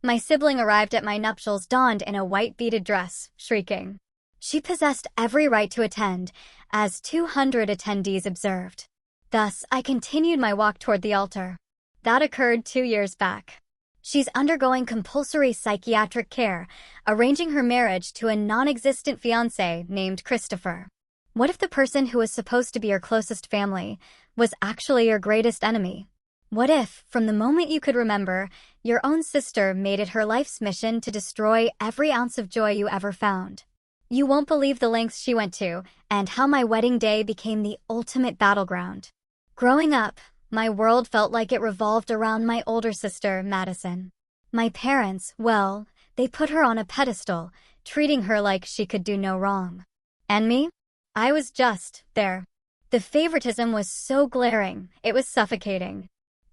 My sibling arrived at my nuptials donned in a white beaded dress, shrieking. She possessed every right to attend, as 200 attendees observed. Thus, I continued my walk toward the altar. That occurred 2 years back. She's undergoing compulsory psychiatric care, arranging her marriage to a non-existent fiancé named Christopher. What if the person who was supposed to be your closest family was actually your greatest enemy? What if, from the moment you could remember, your own sister made it her life's mission to destroy every ounce of joy you ever found? You won't believe the lengths she went to, and how my wedding day became the ultimate battleground. Growing up, my world felt like it revolved around my older sister, Madison. My parents, well, they put her on a pedestal, treating her like she could do no wrong. And me? I was just there. The favoritism was so glaring, it was suffocating.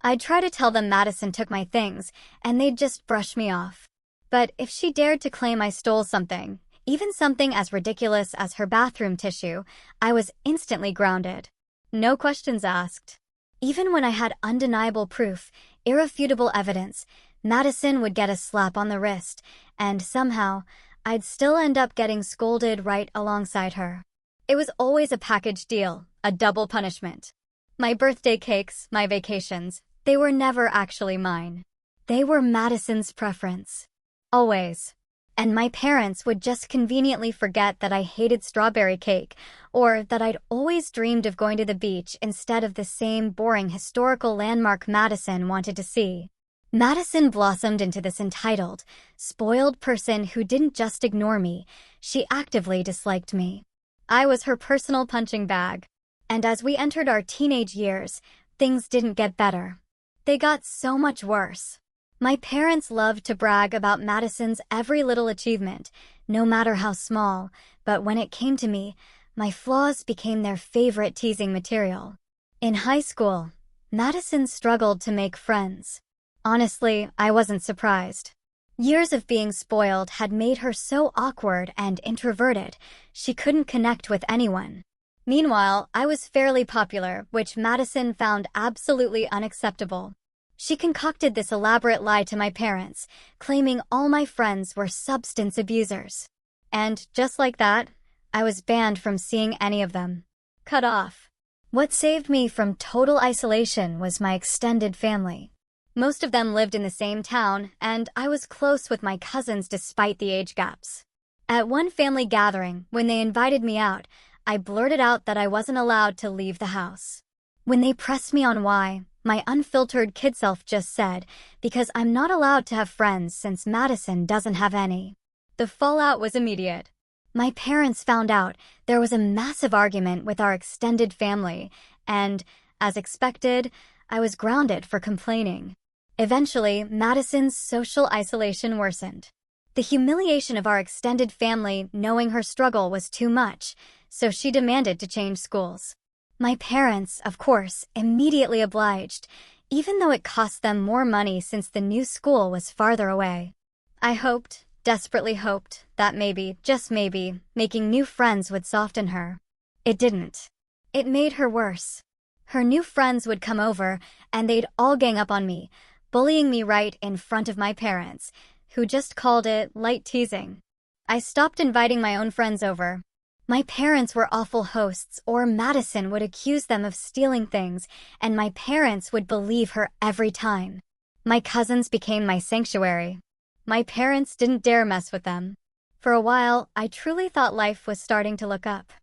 I'd try to tell them Madison took my things, and they'd just brush me off. But if she dared to claim I stole something, even something as ridiculous as her bathroom tissue, I was instantly grounded. No questions asked. Even when I had undeniable proof, irrefutable evidence, Madison would get a slap on the wrist, and somehow, I'd still end up getting scolded right alongside her. It was always a package deal, a double punishment. My birthday cakes, my vacations, they were never actually mine. They were Madison's preference. Always. And my parents would just conveniently forget that I hated strawberry cake, or that I'd always dreamed of going to the beach instead of the same boring historical landmark Madison wanted to see. Madison blossomed into this entitled, spoiled person who didn't just ignore me, she actively disliked me. I was her personal punching bag. And as we entered our teenage years, things didn't get better. They got so much worse. My parents loved to brag about Madison's every little achievement, no matter how small, but when it came to me, my flaws became their favorite teasing material. In high school, Madison struggled to make friends. Honestly, I wasn't surprised. Years of being spoiled had made her so awkward and introverted, she couldn't connect with anyone. Meanwhile, I was fairly popular, which Madison found absolutely unacceptable. She concocted this elaborate lie to my parents, claiming all my friends were substance abusers. And just like that, I was banned from seeing any of them. Cut off. What saved me from total isolation was my extended family. Most of them lived in the same town, and I was close with my cousins despite the age gaps. At one family gathering, when they invited me out, I blurted out that I wasn't allowed to leave the house. When they pressed me on why, my unfiltered kid self just said, because I'm not allowed to have friends since Madison doesn't have any. The fallout was immediate. My parents found out there was a massive argument with our extended family, and, as expected, I was grounded for complaining. Eventually, Madison's social isolation worsened. The humiliation of our extended family knowing her struggle was too much, so she demanded to change schools. My parents, of course, immediately obliged, even though it cost them more money since the new school was farther away. I hoped, desperately hoped, that maybe, just maybe, making new friends would soften her. It didn't. It made her worse. Her new friends would come over, and they'd all gang up on me, bullying me right in front of my parents, who just called it light teasing. I stopped inviting my own friends over. My parents were awful hosts, or Madison would accuse them of stealing things, and my parents would believe her every time. My cousins became my sanctuary. My parents didn't dare mess with them. For a while, I truly thought life was starting to look up.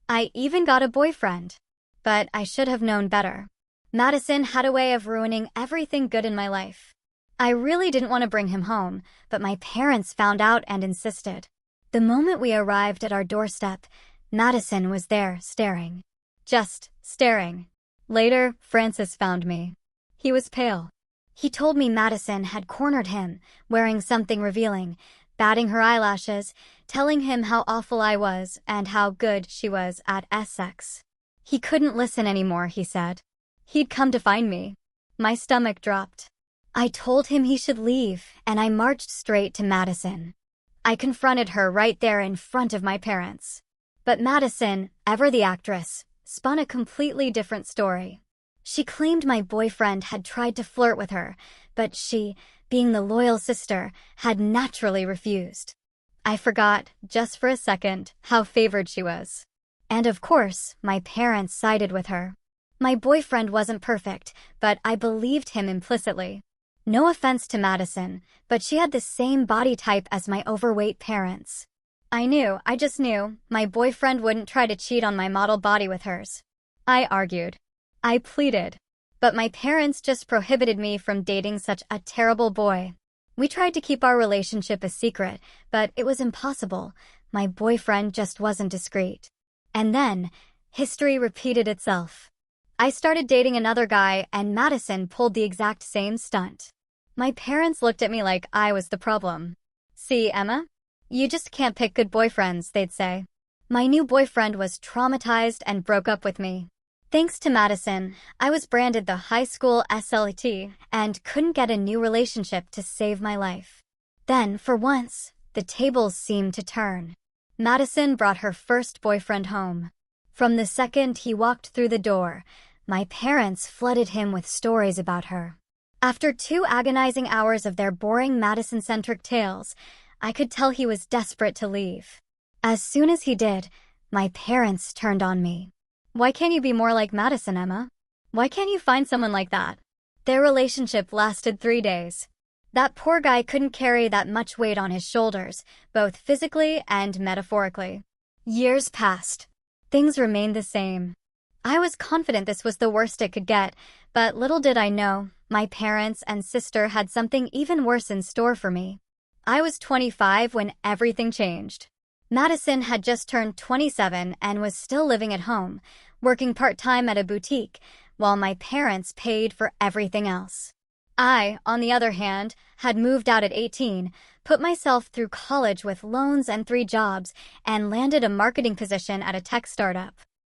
I even got a boyfriend. But I should have known better. Madison had a way of ruining everything good in my life. I really didn't want to bring him home, but my parents found out and insisted. The moment we arrived at our doorstep, Madison was there, staring. Just staring. Later, Francis found me. He was pale. He told me Madison had cornered him, wearing something revealing, batting her eyelashes, telling him how awful I was and how good she was at sex. He couldn't listen anymore, he said. He'd come to find me. My stomach dropped. I told him he should leave, and I marched straight to Madison. I confronted her right there in front of my parents. But Madison, ever the actress, spun a completely different story. She claimed my boyfriend had tried to flirt with her, but she, being the loyal sister, had naturally refused. I forgot, just for a second, how favored she was. And of course, my parents sided with her. My boyfriend wasn't perfect, but I believed him implicitly. No offense to Madison, but she had the same body type as my overweight parents. I just knew, my boyfriend wouldn't try to cheat on my model body with hers. I argued. I pleaded. But my parents just prohibited me from dating such a terrible boy. We tried to keep our relationship a secret, but it was impossible. My boyfriend just wasn't discreet. And then, history repeated itself. I started dating another guy, and Madison pulled the exact same stunt. My parents looked at me like I was the problem. "See, Emma? You just can't pick good boyfriends," they'd say. My new boyfriend was traumatized and broke up with me. Thanks to Madison, I was branded the high school SLT and couldn't get a new relationship to save my life. Then, for once, the tables seemed to turn. Madison brought her first boyfriend home. From the second he walked through the door, my parents flooded him with stories about her. After 2 agonizing hours of their boring Madison-centric tales, I could tell he was desperate to leave. As soon as he did, my parents turned on me. "Why can't you be more like Madison, Emma? Why can't you find someone like that?" Their relationship lasted 3 days. That poor guy couldn't carry that much weight on his shoulders, both physically and metaphorically. Years passed. Things remained the same. I was confident this was the worst it could get, but little did I know, my parents and sister had something even worse in store for me. I was 25 when everything changed. Madison had just turned 27 and was still living at home, working part-time at a boutique, while my parents paid for everything else. I, on the other hand, had moved out at 18, put myself through college with loans and 3 jobs, and landed a marketing position at a tech startup.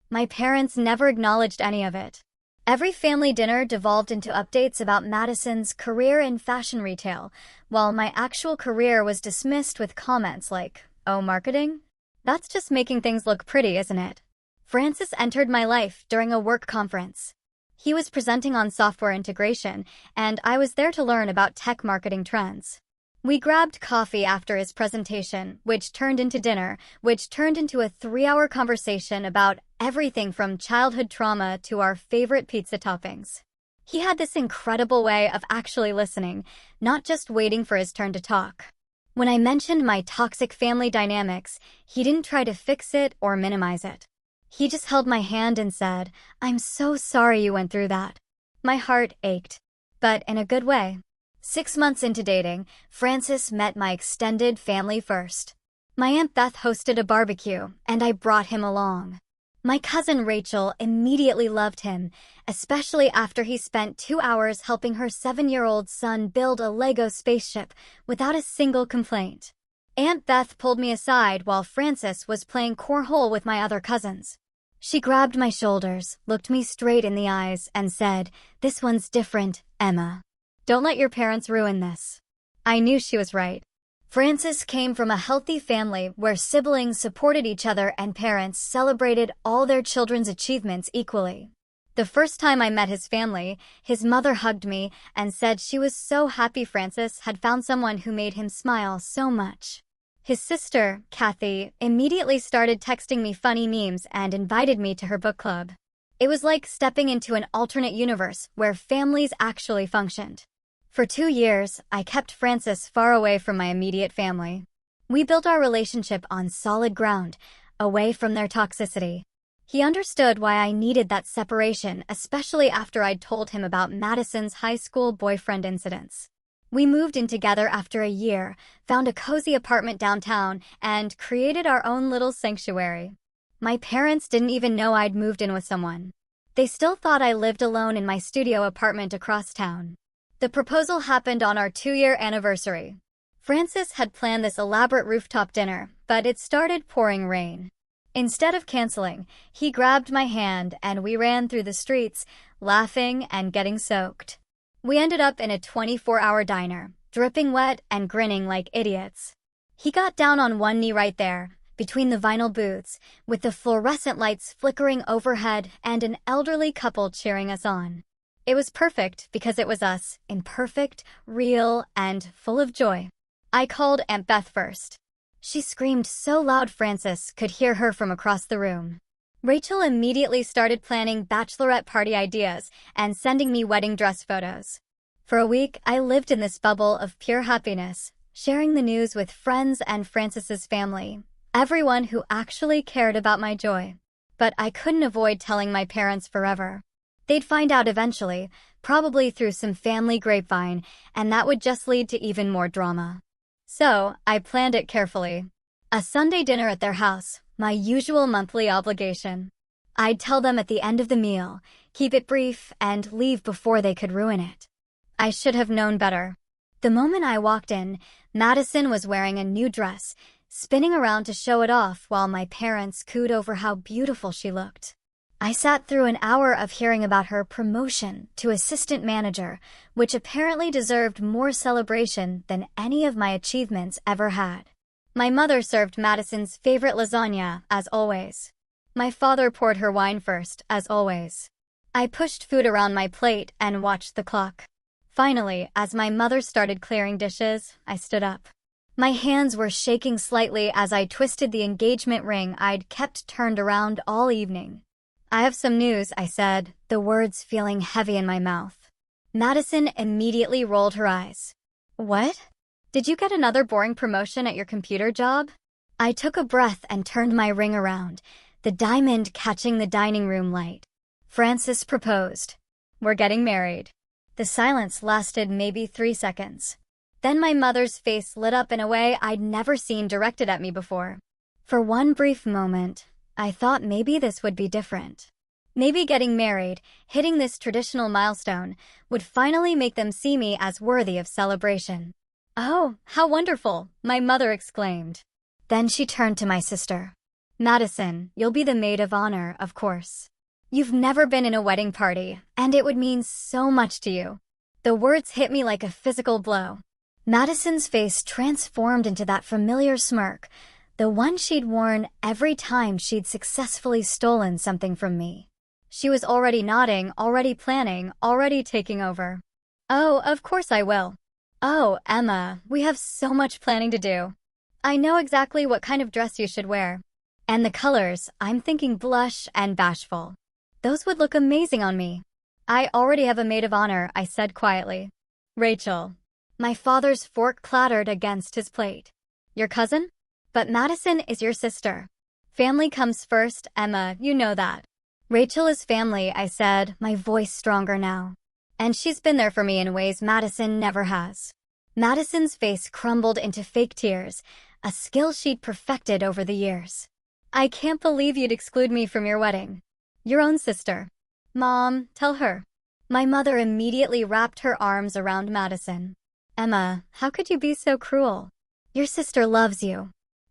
My parents never acknowledged any of it. Every family dinner devolved into updates about Madison's career in fashion retail, while my actual career was dismissed with comments like, "Oh, marketing? That's just making things look pretty, isn't it?" Francis entered my life during a work conference. He was presenting on software integration, and I was there to learn about tech marketing trends. We grabbed coffee after his presentation, which turned into dinner, which turned into a 3-hour conversation about everything from childhood trauma to our favorite pizza toppings. He had this incredible way of actually listening, not just waiting for his turn to talk. When I mentioned my toxic family dynamics, he didn't try to fix it or minimize it. He just held my hand and said, "I'm so sorry you went through that." My heart ached, but in a good way. 6 months into dating, Francis met my extended family first. My Aunt Beth hosted a barbecue, and I brought him along. My cousin Rachel immediately loved him, especially after he spent 2 hours helping her 7-year-old son build a Lego spaceship without a single complaint. Aunt Beth pulled me aside while Francis was playing cornhole with my other cousins. She grabbed my shoulders, looked me straight in the eyes, and said, "This one's different, Emma. Don't let your parents ruin this." I knew she was right. Francis came from a healthy family where siblings supported each other and parents celebrated all their children's achievements equally. The first time I met his family, his mother hugged me and said she was so happy Francis had found someone who made him smile so much. His sister, Kathy, immediately started texting me funny memes and invited me to her book club. It was like stepping into an alternate universe where families actually functioned. For 2 years, I kept Francis far away from my immediate family. We built our relationship on solid ground, away from their toxicity. He understood why I needed that separation, especially after I'd told him about Madison's high school boyfriend incidents. We moved in together after a year, found a cozy apartment downtown, and created our own little sanctuary. My parents didn't even know I'd moved in with someone. They still thought I lived alone in my studio apartment across town. The proposal happened on our 2-year anniversary. Francis had planned this elaborate rooftop dinner, but it started pouring rain. Instead of canceling, he grabbed my hand and we ran through the streets, laughing and getting soaked. We ended up in a 24-hour diner, dripping wet and grinning like idiots. He got down on one knee right there, between the vinyl booths, with the fluorescent lights flickering overhead and an elderly couple cheering us on. It was perfect because it was us, imperfect, real, and full of joy. I called Aunt Beth first. She screamed so loud Francis could hear her from across the room. Rachel immediately started planning bachelorette party ideas and sending me wedding dress photos. For a week, I lived in this bubble of pure happiness, sharing the news with friends and Francis's family, everyone who actually cared about my joy. But I couldn't avoid telling my parents forever. They'd find out eventually, probably through some family grapevine, and that would just lead to even more drama. So, I planned it carefully. A Sunday dinner at their house, my usual monthly obligation. I'd tell them at the end of the meal, keep it brief, and leave before they could ruin it. I should have known better. The moment I walked in, Madison was wearing a new dress, spinning around to show it off while my parents cooed over how beautiful she looked. I sat through an hour of hearing about her promotion to assistant manager, which apparently deserved more celebration than any of my achievements ever had. My mother served Madison's favorite lasagna, as always. My father poured her wine first, as always. I pushed food around my plate and watched the clock. Finally, as my mother started clearing dishes, I stood up. My hands were shaking slightly as I twisted the engagement ring I'd kept turned around all evening. I have some news, I said, the words feeling heavy in my mouth. Madison immediately rolled her eyes. What? Did you get another boring promotion at your computer job? I took a breath and turned my ring around, the diamond catching the dining room light. Francis proposed. We're getting married. The silence lasted maybe 3 seconds. Then my mother's face lit up in a way I'd never seen directed at me before. For one brief moment, I thought maybe this would be different. Maybe getting married, hitting this traditional milestone, would finally make them see me as worthy of celebration. Oh, how wonderful, my mother exclaimed. Then she turned to my sister. Madison, you'll be the maid of honor, of course. You've never been in a wedding party, and it would mean so much to you. The words hit me like a physical blow. Madison's face transformed into that familiar smirk, the one she'd worn every time she'd successfully stolen something from me. She was already nodding, already planning, already taking over. Oh, of course I will. Oh, Emma, we have so much planning to do. I know exactly what kind of dress you should wear. And the colors, I'm thinking blush and bashful. Those would look amazing on me. I already have a maid of honor, I said quietly. Rachel. My father's fork clattered against his plate. Your cousin? But Madison is your sister. Family comes first, Emma, you know that. Rachel is family, I said, my voice stronger now. And she's been there for me in ways Madison never has. Madison's face crumbled into fake tears, a skill she'd perfected over the years. I can't believe you'd exclude me from your wedding. Your own sister. Mom, tell her. My mother immediately wrapped her arms around Madison. Emma, how could you be so cruel? Your sister loves you.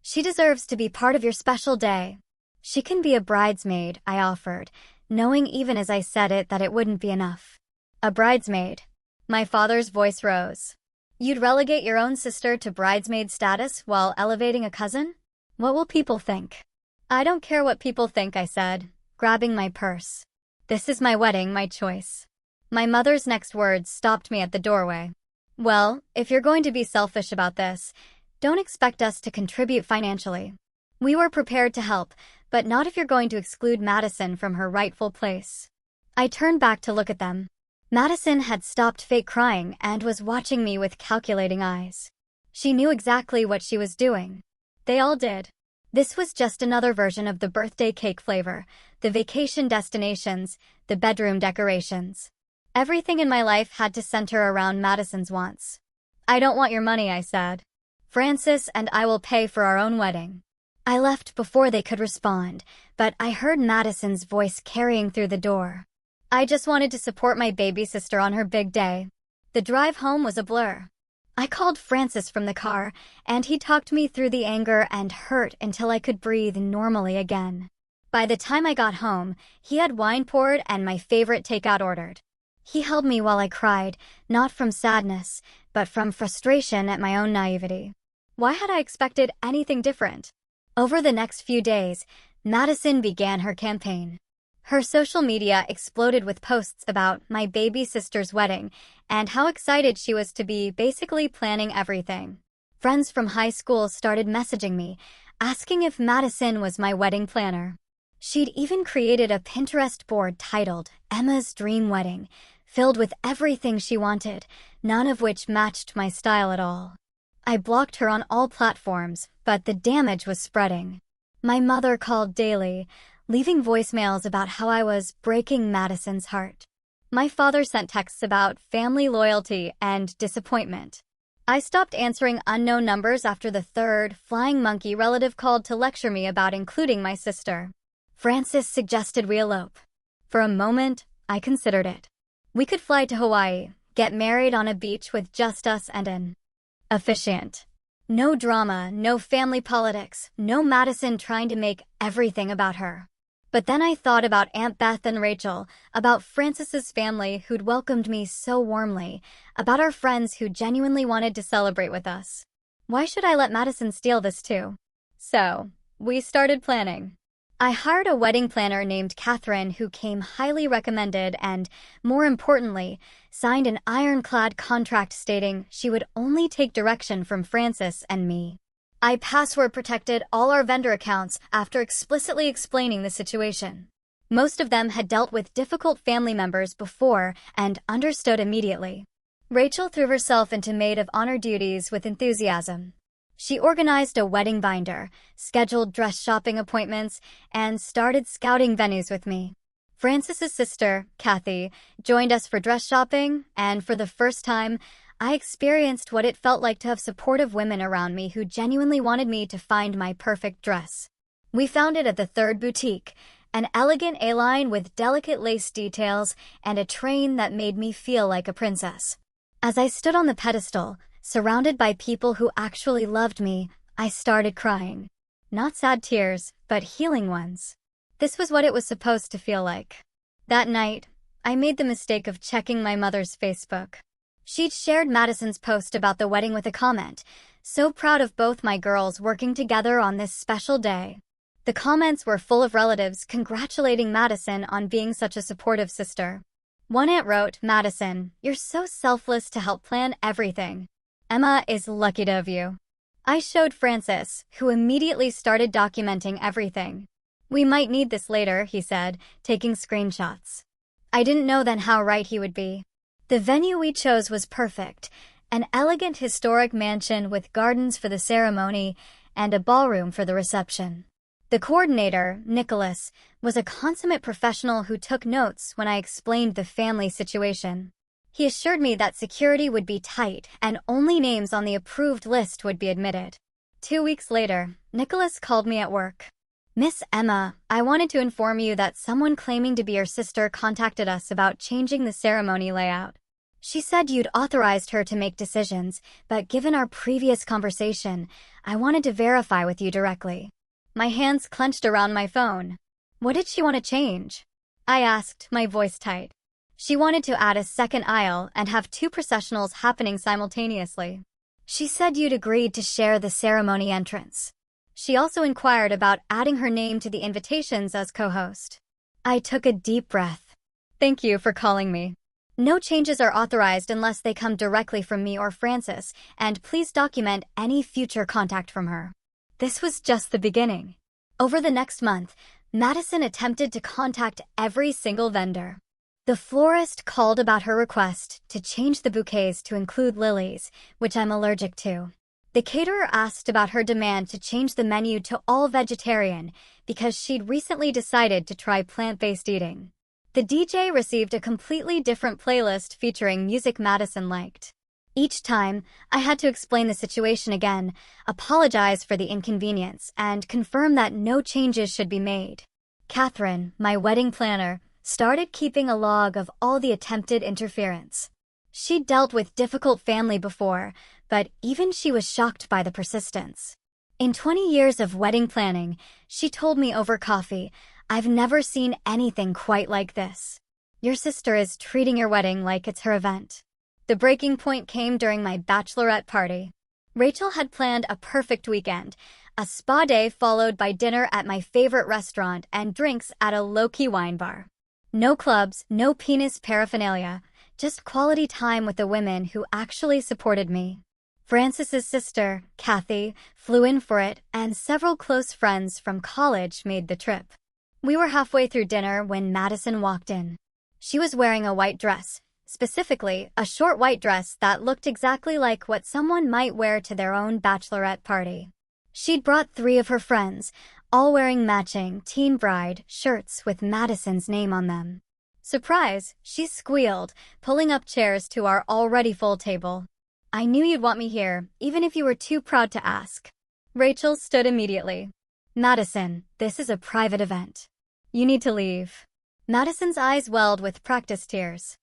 She deserves to be part of your special day. She can be a bridesmaid, I offered, knowing even as I said it that it wouldn't be enough. A bridesmaid. My father's voice rose. You'd relegate your own sister to bridesmaid status while elevating a cousin? What will people think? I don't care what people think, I said, grabbing my purse. This is my wedding, my choice. My mother's next words stopped me at the doorway. Well, if you're going to be selfish about this, don't expect us to contribute financially. We were prepared to help, but not if you're going to exclude Madison from her rightful place. I turned back to look at them. Madison had stopped fake crying and was watching me with calculating eyes. She knew exactly what she was doing. They all did. This was just another version of the birthday cake flavor, the vacation destinations, the bedroom decorations. Everything in my life had to center around Madison's wants. I don't want your money, I said. Francis and I will pay for our own wedding. I left before they could respond, but I heard Madison's voice carrying through the door. I just wanted to support my baby sister on her big day. The drive home was a blur. I called Francis from the car, and he talked me through the anger and hurt until I could breathe normally again. By the time I got home, he had wine poured and my favorite takeout ordered. He held me while I cried, not from sadness, but from frustration at my own naivety. Why had I expected anything different? Over the next few days, Madison began her campaign. Her social media exploded with posts about my baby sister's wedding and how excited she was to be basically planning everything. Friends from high school started messaging me, asking if Madison was my wedding planner. She'd even created a Pinterest board titled Emma's Dream Wedding, filled with everything she wanted, none of which matched my style at all. I blocked her on all platforms, but the damage was spreading. My mother called daily, leaving voicemails about how I was breaking Madison's heart. My father sent texts about family loyalty and disappointment. I stopped answering unknown numbers after the third flying monkey relative called to lecture me about including my sister. Francis suggested we elope. For a moment, I considered it. We could fly to Hawaii, get married on a beach with just us and an officiant. No drama, no family politics, no Madison trying to make everything about her. But then I thought about Aunt Beth and Rachel, about Francis's family who'd welcomed me so warmly, about our friends who genuinely wanted to celebrate with us. Why should I let Madison steal this too? So, we started planning. I hired a wedding planner named Catherine who came highly recommended and, more importantly, signed an ironclad contract stating she would only take direction from Francis and me. I password protected all our vendor accounts after explicitly explaining the situation. Most of them had dealt with difficult family members before and understood immediately. Rachel threw herself into maid of honor duties with enthusiasm. She organized a wedding binder, scheduled dress shopping appointments, and started scouting venues with me. Francis's sister, Kathy, joined us for dress shopping, and for the first time, I experienced what it felt like to have supportive women around me who genuinely wanted me to find my perfect dress. We found it at the Third Boutique, an elegant A-line with delicate lace details and a train that made me feel like a princess. As I stood on the pedestal, surrounded by people who actually loved me, I started crying. Not sad tears, but healing ones. This was what it was supposed to feel like. That night, I made the mistake of checking my mother's Facebook. She'd shared Madison's post about the wedding with a comment, "So proud of both my girls working together on this special day." The comments were full of relatives congratulating Madison on being such a supportive sister. One aunt wrote, "Madison, you're so selfless to help plan everything. Emma is lucky to have you." I showed Francis, who immediately started documenting everything. "We might need this later," he said, taking screenshots. I didn't know then how right he would be. The venue we chose was perfect, an elegant historic mansion with gardens for the ceremony and a ballroom for the reception. The coordinator, Nicholas, was a consummate professional who took notes when I explained the family situation. He assured me that security would be tight and only names on the approved list would be admitted. 2 weeks later, Nicholas called me at work. "Miss Emma, I wanted to inform you that someone claiming to be your sister contacted us about changing the ceremony layout. She said you'd authorized her to make decisions, but given our previous conversation, I wanted to verify with you directly." My hands clenched around my phone. "What did she want to change?" I asked, my voice tight. "She wanted to add a second aisle and have 2 processionals happening simultaneously. She said you'd agreed to share the ceremony entrance. She also inquired about adding her name to the invitations as co-host." I took a deep breath. "Thank you for calling me. No changes are authorized unless they come directly from me or Francis, and please document any future contact from her." This was just the beginning. Over the next month, Madison attempted to contact every single vendor. The florist called about her request to change the bouquets to include lilies, which I'm allergic to. The caterer asked about her demand to change the menu to all vegetarian because she'd recently decided to try plant-based eating. The DJ received a completely different playlist featuring music Madison liked. Each time, I had to explain the situation again, apologize for the inconvenience, and confirm that no changes should be made. Catherine, my wedding planner, started keeping a log of all the attempted interference. She'd dealt with difficult family before, but even she was shocked by the persistence. In 20 years of wedding planning, she told me over coffee, "I've never seen anything quite like this. Your sister is treating your wedding like it's her event." The breaking point came during my bachelorette party. Rachel had planned a perfect weekend, a spa day followed by dinner at my favorite restaurant and drinks at a low-key wine bar. No clubs, no penis paraphernalia, just quality time with the women who actually supported me. Francis's sister, Kathy, flew in for it, and several close friends from college made the trip. We were halfway through dinner when Madison walked in. She was wearing a white dress, specifically a short white dress that looked exactly like what someone might wear to their own bachelorette party. She'd brought 3 of her friends, all wearing matching teen bride shirts with Madison's name on them. Surprise, she squealed, pulling up chairs to our already full table. I knew you'd want me here, even if you were too proud to ask. Rachel stood immediately. Madison, this is a private event. You need to leave. Madison's eyes welled with practice tears.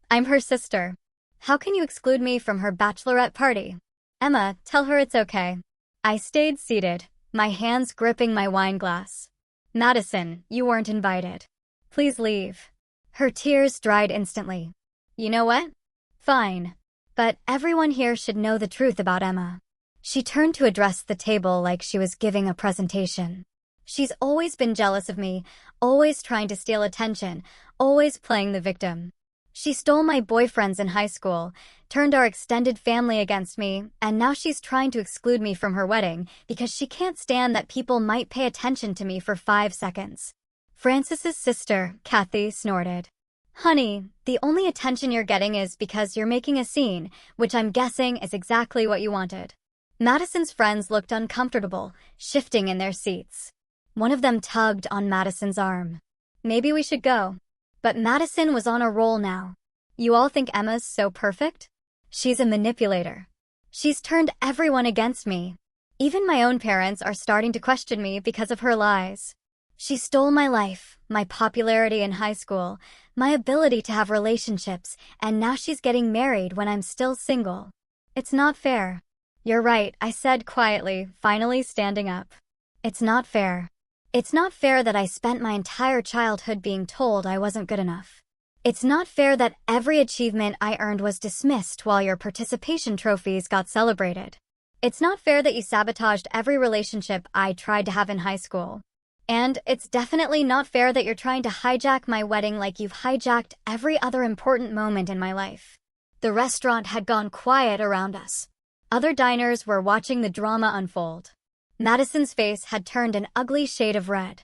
I'm her sister. How can you exclude me from her bachelorette party? Emma, tell her it's okay. I stayed seated, my hands gripping my wine glass. Madison, you weren't invited. Please leave. Her tears dried instantly. You know what? Fine. But everyone here should know the truth about Emma. She turned to address the table like she was giving a presentation. She's always been jealous of me, always trying to steal attention, always playing the victim. She stole my boyfriends in high school, turned our extended family against me, and now she's trying to exclude me from her wedding because she can't stand that people might pay attention to me for 5 seconds. Francis's sister, Kathy, snorted. Honey, the only attention you're getting is because you're making a scene, which I'm guessing is exactly what you wanted. Madison's friends looked uncomfortable, shifting in their seats. One of them tugged on Madison's arm. Maybe we should go. But Madison was on a roll now. You all think Emma's so perfect? She's a manipulator. She's turned everyone against me. Even my own parents are starting to question me because of her lies. She stole my life, my popularity in high school, my ability to have relationships, and now she's getting married when I'm still single. It's not fair. You're right, I said quietly, finally standing up. It's not fair. It's not fair that I spent my entire childhood being told I wasn't good enough. It's not fair that every achievement I earned was dismissed while your participation trophies got celebrated. It's not fair that you sabotaged every relationship I tried to have in high school. And it's definitely not fair that you're trying to hijack my wedding like you've hijacked every other important moment in my life. The restaurant had gone quiet around us. Other diners were watching the drama unfold. Madison's face had turned an ugly shade of red.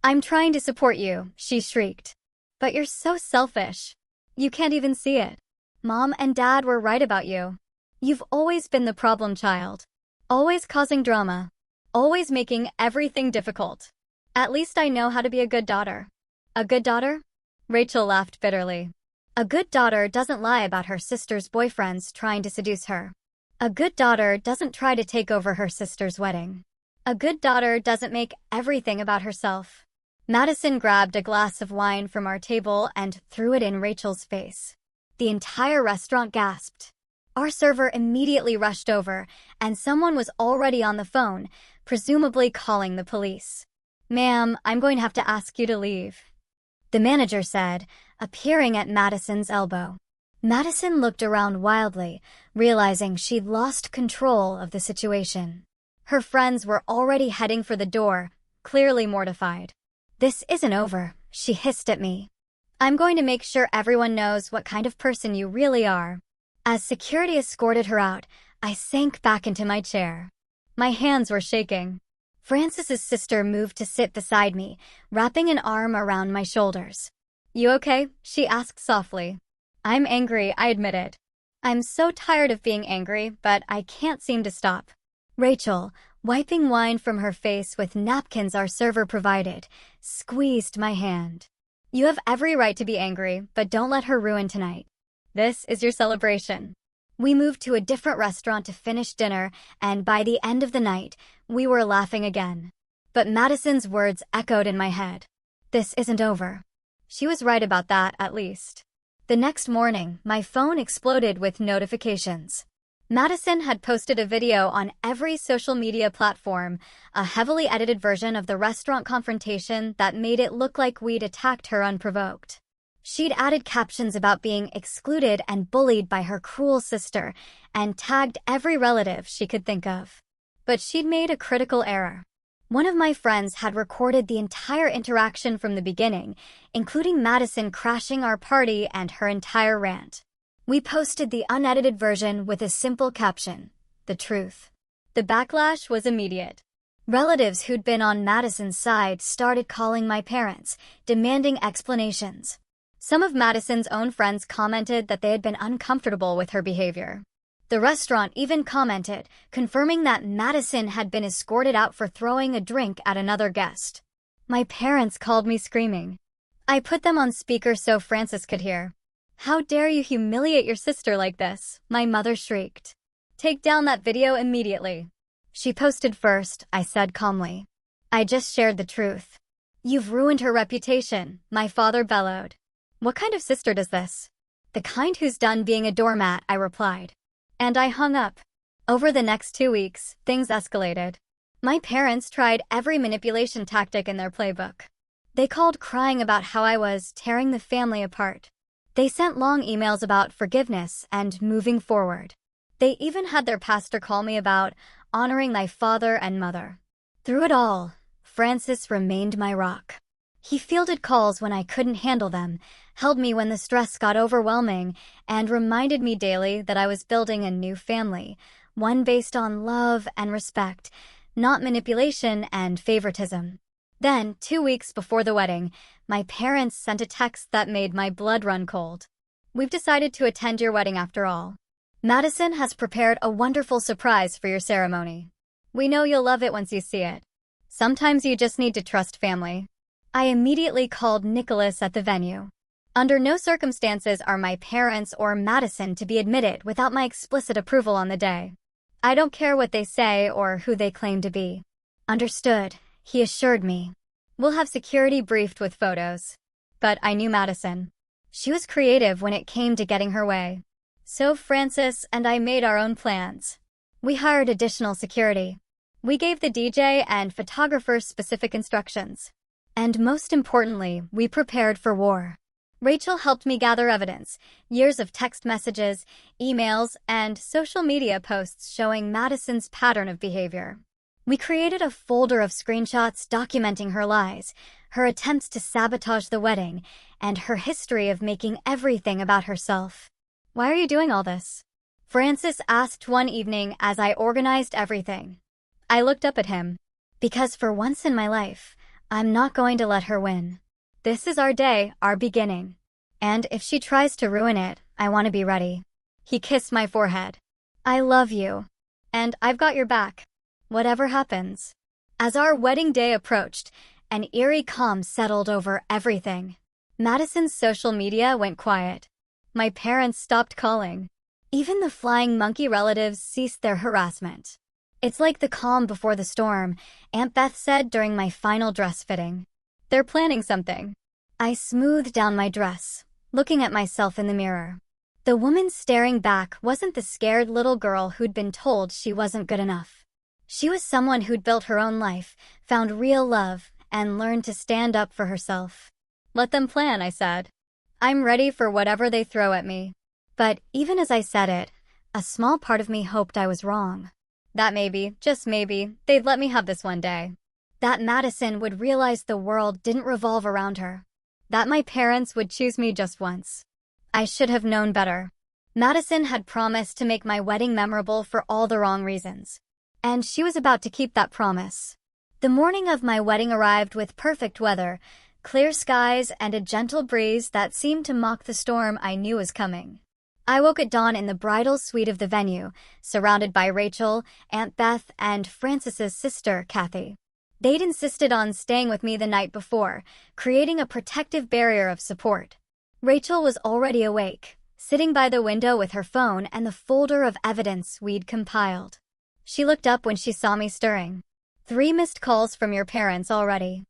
I'm trying to support you, she shrieked. But you're so selfish. You can't even see it. Mom and Dad were right about you. You've always been the problem child. Always causing drama. Always making everything difficult. At least I know how to be a good daughter. A good daughter? Rachel laughed bitterly. A good daughter doesn't lie about her sister's boyfriends trying to seduce her. A good daughter doesn't try to take over her sister's wedding. A good daughter doesn't make everything about herself. Madison grabbed a glass of wine from our table and threw it in Rachel's face. The entire restaurant gasped. Our server immediately rushed over, and someone was already on the phone, presumably calling the police. Ma'am, I'm going to have to ask you to leave, the manager said, appearing at Madison's elbow. Madison looked around wildly, realizing she'd lost control of the situation. Her friends were already heading for the door, clearly mortified. This isn't over, she hissed at me. I'm going to make sure everyone knows what kind of person you really are. As security escorted her out, I sank back into my chair. My hands were shaking. Francis's sister moved to sit beside me, wrapping an arm around my shoulders. You okay? She asked softly. I'm angry, I admitted. I'm so tired of being angry, but I can't seem to stop. Rachel, wiping wine from her face with napkins our server provided, squeezed my hand. You have every right to be angry, but don't let her ruin tonight. This is your celebration. We moved to a different restaurant to finish dinner, and by the end of the night, we were laughing again. But Madison's words echoed in my head. This isn't over. She was right about that, at least. The next morning, my phone exploded with notifications. Madison had posted a video on every social media platform, a heavily edited version of the restaurant confrontation that made it look like we'd attacked her unprovoked. She'd added captions about being excluded and bullied by her cruel sister and tagged every relative she could think of. But she'd made a critical error. One of my friends had recorded the entire interaction from the beginning, including Madison crashing our party and her entire rant. We posted the unedited version with a simple caption, "The truth." The backlash was immediate. Relatives who'd been on Madison's side started calling my parents, demanding explanations. Some of Madison's own friends commented that they had been uncomfortable with her behavior. The restaurant even commented, confirming that Madison had been escorted out for throwing a drink at another guest. My parents called me screaming. I put them on speaker so Frances could hear. "How dare you humiliate your sister like this?" my mother shrieked. "Take down that video immediately." "She posted first," I said calmly. "I just shared the truth." "You've ruined her reputation," my father bellowed. "What kind of sister does this?" "The kind who's done being a doormat," I replied. And I hung up. Over the next 2 weeks, things escalated. My parents tried every manipulation tactic in their playbook. They called crying about how I was tearing the family apart. They sent long emails about forgiveness and moving forward. They even had their pastor call me about honoring thy father and mother. Through it all, Francis remained my rock. He fielded calls when I couldn't handle them, held me when the stress got overwhelming, and reminded me daily that I was building a new family, one based on love and respect, not manipulation and favoritism. Then, 2 weeks before the wedding, my parents sent a text that made my blood run cold. "We've decided to attend your wedding after all. Madison has prepared a wonderful surprise for your ceremony. We know you'll love it once you see it. Sometimes you just need to trust family." I immediately called Nicholas at the venue. Under no circumstances are my parents or Madison to be admitted without my explicit approval on the day. I don't care what they say or who they claim to be. "Understood," he assured me. "We'll have security briefed with photos." But I knew Madison. She was creative when it came to getting her way. So Francis and I made our own plans. We hired additional security. We gave the DJ and photographers specific instructions. And most importantly, we prepared for war. Rachel helped me gather evidence, years of text messages, emails, and social media posts showing Madison's pattern of behavior. We created a folder of screenshots documenting her lies, her attempts to sabotage the wedding, and her history of making everything about herself. "Why are you doing all this?" Francis asked one evening as I organized everything. I looked up at him. "Because for once in my life, I'm not going to let her win. This is our day, our beginning. And if she tries to ruin it, I want to be ready." He kissed my forehead. "I love you. And I've got your back. Whatever happens." As our wedding day approached, an eerie calm settled over everything. Madison's social media went quiet. My parents stopped calling. Even the flying monkey relatives ceased their harassment. "It's like the calm before the storm," Aunt Beth said during my final dress fitting. "They're planning something." I smoothed down my dress, looking at myself in the mirror. The woman staring back wasn't the scared little girl who'd been told she wasn't good enough. She was someone who'd built her own life, found real love, and learned to stand up for herself. "Let them plan," I said. "I'm ready for whatever they throw at me." But even as I said it, a small part of me hoped I was wrong. That maybe, just maybe, they'd let me have this one day. That Madison would realize the world didn't revolve around her. That my parents would choose me just once. I should have known better. Madison had promised to make my wedding memorable for all the wrong reasons. And she was about to keep that promise. The morning of my wedding arrived with perfect weather, clear skies, and a gentle breeze that seemed to mock the storm I knew was coming. I woke at dawn in the bridal suite of the venue, surrounded by Rachel, Aunt Beth, and Francis's sister, Kathy. They'd insisted on staying with me the night before, creating a protective barrier of support. Rachel was already awake, sitting by the window with her phone and the folder of evidence we'd compiled. She looked up when she saw me stirring. 3 missed calls from your parents already."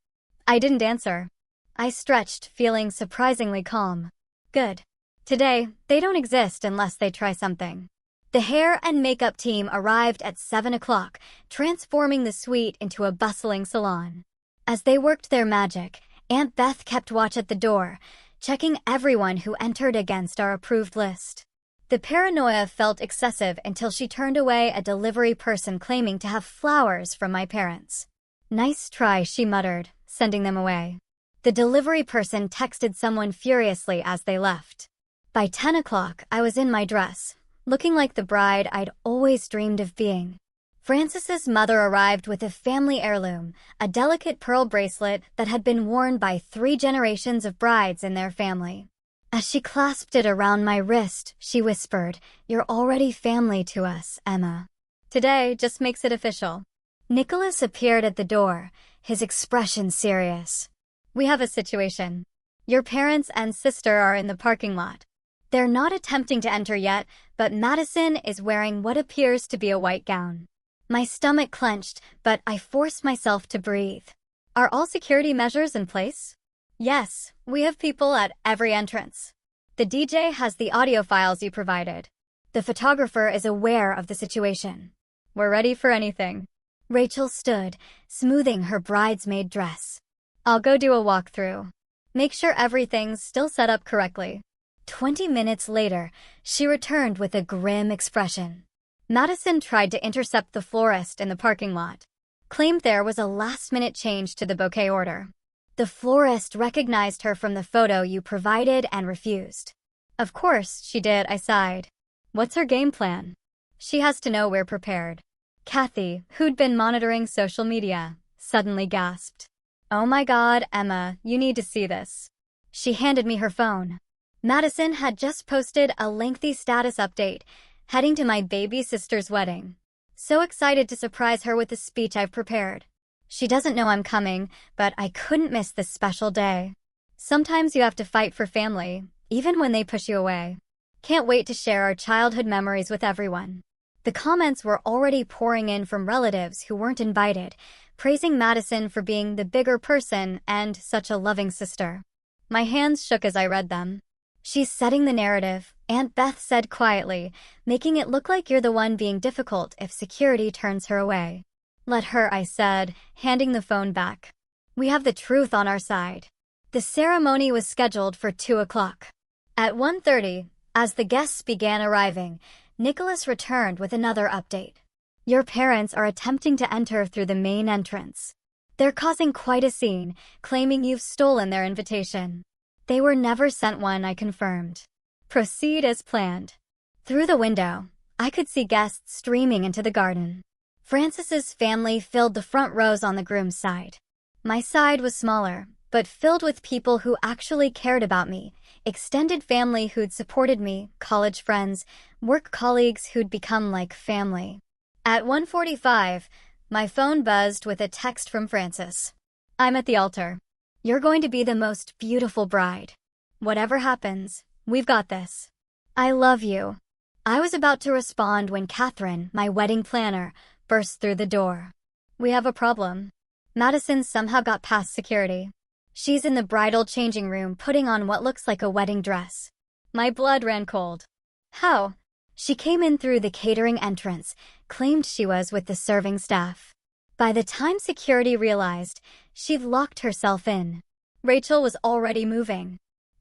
I didn't answer. I stretched, feeling surprisingly calm. Good. Today, they don't exist unless they try something. The hair and makeup team arrived at 7 o'clock, transforming the suite into a bustling salon. As they worked their magic, Aunt Beth kept watch at the door, checking everyone who entered against our approved list. The paranoia felt excessive until she turned away a delivery person claiming to have flowers from my parents. "Nice try," she muttered, sending them away. The delivery person texted someone furiously as they left. By 10 o'clock, I was in my dress, looking like the bride I'd always dreamed of being. Francis's mother arrived with a family heirloom, a delicate pearl bracelet that had been worn by 3 generations of brides in their family. As she clasped it around my wrist, she whispered, "You're already family to us, Emma." Today just makes it official. Nicholas appeared at the door, his expression serious. "We have a situation. Your parents and sister are in the parking lot. They're not attempting to enter yet, but Madison is wearing what appears to be a white gown." My stomach clenched, but I forced myself to breathe. "Are all security measures in place?" "Yes, we have people at every entrance. The DJ has the audio files you provided. The photographer is aware of the situation. We're ready for anything." Rachel stood, smoothing her bridesmaid dress. "I'll go do a walkthrough. Make sure everything's still set up correctly." 20 minutes later, she returned with a grim expression. Madison tried to intercept the florist in the parking lot. Claimed there was a last-minute change to the bouquet order. The florist recognized her from the photo you provided and refused. "Of course she did," I sighed. "What's her game plan?" "She has to know we're prepared." Kathy, who'd been monitoring social media, suddenly gasped. "Oh my God, Emma, you need to see this." She handed me her phone. Madison had just posted a lengthy status update, heading to my baby sister's wedding. So excited to surprise her with the speech I've prepared. She doesn't know I'm coming, but I couldn't miss this special day. Sometimes you have to fight for family, even when they push you away. Can't wait to share our childhood memories with everyone. The comments were already pouring in from relatives who weren't invited, praising Madison for being the bigger person and such a loving sister. My hands shook as I read them. "She's setting the narrative," Aunt Beth said quietly, "making it look like you're the one being difficult if security turns her away." "Let her," I said, handing the phone back. "We have the truth on our side." The ceremony was scheduled for 2 o'clock. At 1:30, as the guests began arriving, Nicholas returned with another update. "Your parents are attempting to enter through the main entrance. They're causing quite a scene, claiming you've stolen their invitation." "They were never sent one," I confirmed. "Proceed as planned." Through the window, I could see guests streaming into the garden. Francis's family filled the front rows on the groom's side. My side was smaller, but filled with people who actually cared about me, extended family who'd supported me, college friends, work colleagues who'd become like family. At 1:45, my phone buzzed with a text from Francis. "I'm at the altar. You're going to be the most beautiful bride. Whatever happens, we've got this. I love you." I was about to respond when Catherine, my wedding planner, burst through the door. "We have a problem. Madison somehow got past security. She's in the bridal changing room putting on what looks like a wedding dress." My blood ran cold. "How?" "She came in through the catering entrance, claimed she was with the serving staff. By the time security realized, she'd locked herself in." Rachel was already moving.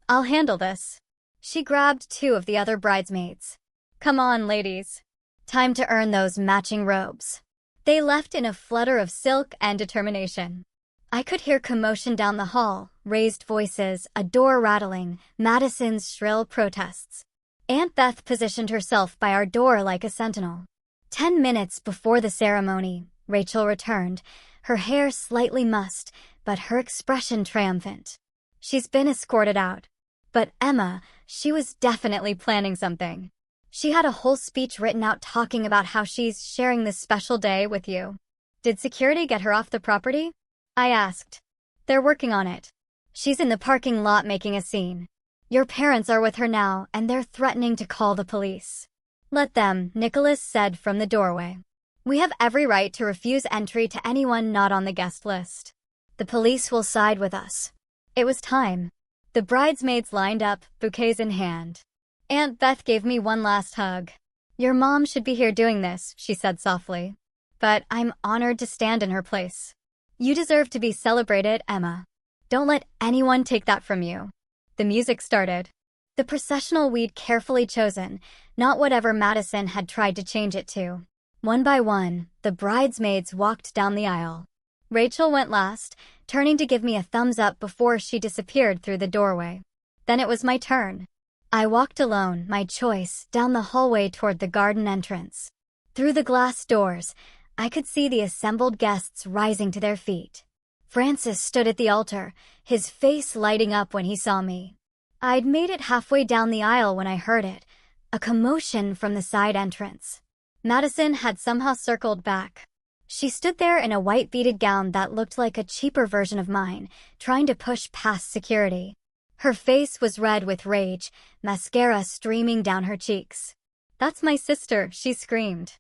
"I'll handle this." She grabbed 2 of the other bridesmaids. "Come on, ladies. Time to earn those matching robes." They left in a flutter of silk and determination. I could hear commotion down the hall, raised voices, a door rattling, Madison's shrill protests. Aunt Beth positioned herself by our door like a sentinel. 10 minutes before the ceremony, Rachel returned, her hair slightly mussed, but her expression triumphant. "She's been escorted out." But Emma, she was definitely planning something. She had a whole speech written out talking about how she's sharing this special day with you. "Did security get her off the property?" I asked. "They're working on it. She's in the parking lot making a scene. Your parents are with her now, and they're threatening to call the police." "Let them," Nicholas said from the doorway. "We have every right to refuse entry to anyone not on the guest list. The police will side with us." It was time. The bridesmaids lined up, bouquets in hand. Aunt Beth gave me one last hug. "Your mom should be here doing this," she said softly. "But I'm honored to stand in her place. You deserve to be celebrated, Emma. Don't let anyone take that from you." The The music started. The processional we'd carefully chosen, not whatever Madison had tried to change it to. One by one, the bridesmaids walked down the aisle. Rachel went last, turning to give me a thumbs up before she disappeared through the doorway. Then it was my turn. I walked alone, my choice, down the hallway toward the garden entrance. Through the glass doors, I could see the assembled guests rising to their feet. Francis stood at the altar, his face lighting up when he saw me. I'd made it halfway down the aisle when I heard it, a commotion from the side entrance. Madison had somehow circled back. She stood there in a white beaded gown that looked like a cheaper version of mine, trying to push past security. Her face was red with rage, mascara streaming down her cheeks. "That's my sister," she screamed.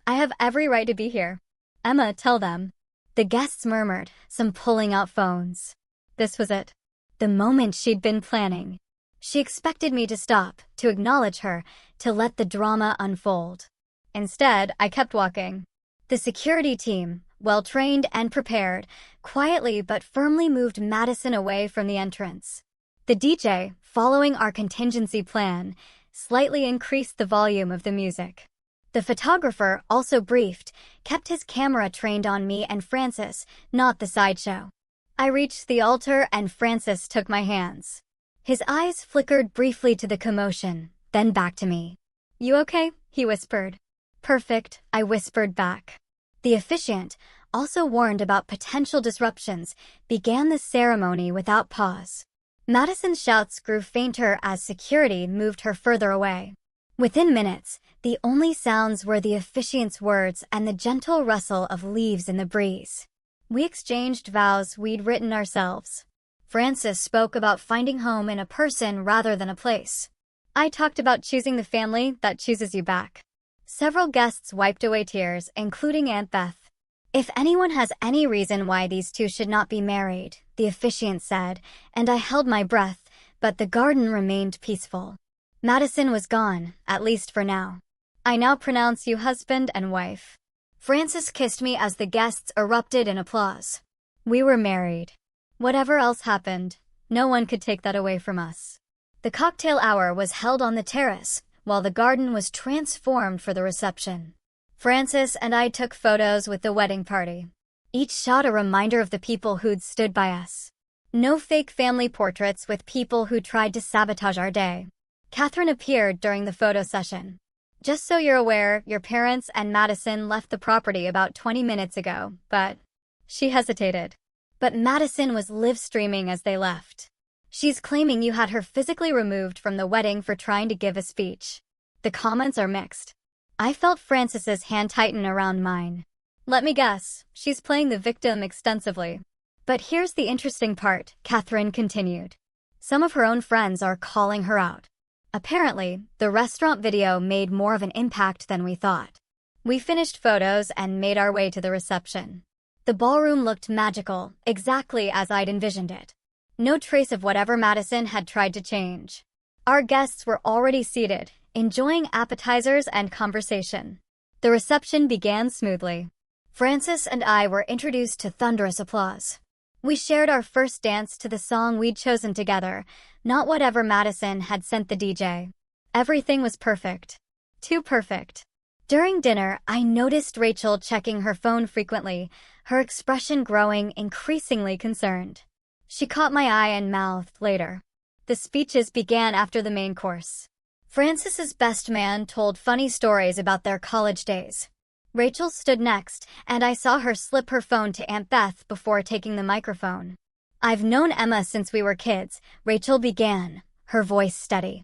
"I have every right to be here. Emma, tell them." The guests murmured, some pulling out phones. This was it. The moment she'd been planning. She expected me to stop, to acknowledge her, to let the drama unfold. Instead, I kept walking. The security team, well-trained and prepared, quietly but firmly moved Madison away from the entrance. The DJ, following our contingency plan, slightly increased the volume of the music. The photographer, also briefed, kept his camera trained on me and Francis, not the sideshow. I reached the altar and Francis took my hands. His eyes flickered briefly to the commotion, then back to me. "You okay?" he whispered. "Perfect," I whispered back. The officiant, also warned about potential disruptions, began the ceremony without pause. Madison's shouts grew fainter as security moved her further away. Within minutes, the only sounds were the officiant's words and the gentle rustle of leaves in the breeze. We exchanged vows we'd written ourselves. Francis spoke about finding home in a person rather than a place. I talked about choosing the family that chooses you back. Several guests wiped away tears, including Aunt Beth. "If anyone has any reason why these two should not be married," the officiant said, and I held my breath, but the garden remained peaceful. Madison was gone, at least for now. "I now pronounce you husband and wife." Francis kissed me as the guests erupted in applause. We were married. Whatever else happened, no one could take that away from us. The cocktail hour was held on the terrace, while the garden was transformed for the reception. Francis and I took photos with the wedding party. Each shot a reminder of the people who'd stood by us. No fake family portraits with people who tried to sabotage our day. Catherine appeared during the photo session. "Just so you're aware, your parents and Madison left the property about 20 minutes ago, but..." She hesitated. But Madison was live-streaming as they left. "She's claiming you had her physically removed from the wedding for trying to give a speech." The comments are mixed. I felt Francis's hand tighten around mine. "Let me guess, she's playing the victim extensively." "But here's the interesting part," Catherine continued. "Some of her own friends are calling her out. Apparently, the restaurant video made more of an impact than we thought." We finished photos and made our way to the reception. The ballroom looked magical, exactly as I'd envisioned it. No trace of whatever Madison had tried to change. Our guests were already seated, enjoying appetizers and conversation. The reception began smoothly. Francis and I were introduced to thunderous applause. We shared our first dance to the song we'd chosen together, not whatever Madison had sent the DJ. Everything was perfect. Too perfect. During dinner, I noticed Rachel checking her phone frequently, her expression growing increasingly concerned. She caught my eye and mouthed later. The speeches began after the main course. Francis's best man told funny stories about their college days. Rachel stood next, and I saw her slip her phone to Aunt Beth before taking the microphone. "I've known Emma since we were kids," Rachel began, her voice steady.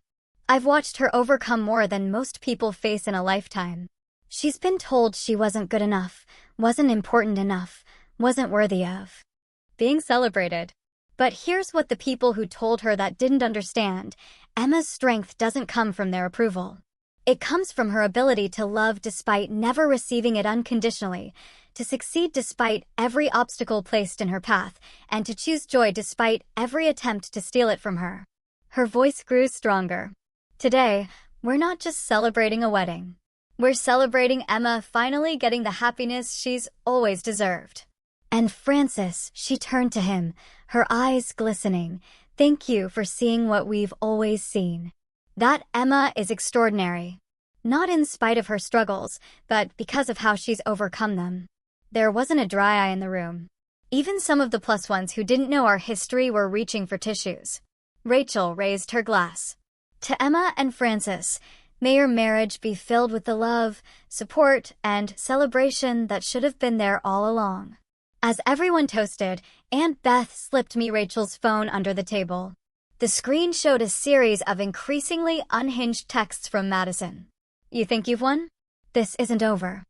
"I've watched her overcome more than most people face in a lifetime. She's been told she wasn't good enough, wasn't important enough, wasn't worthy of being celebrated. But here's what the people who told her that didn't understand: Emma's strength doesn't come from their approval. It comes from her ability to love despite never receiving it unconditionally, to succeed despite every obstacle placed in her path, and to choose joy despite every attempt to steal it from her." Her voice grew stronger. "Today, we're not just celebrating a wedding. We're celebrating Emma finally getting the happiness she's always deserved." And Francis, she turned to him, her eyes glistening, Thank you for seeing what we've always seen. That Emma is extraordinary. Not in spite of her struggles, but because of how she's overcome them. There wasn't a dry eye in the room. Even some of the plus ones who didn't know our history were reaching for tissues. Rachel raised her glass. To Emma and Francis, may your marriage be filled with the love, support, and celebration that should have been there all along. As everyone toasted, Aunt Beth slipped me Rachel's phone under the table. The screen showed a series of increasingly unhinged texts from Madison. You think you've won? This isn't over.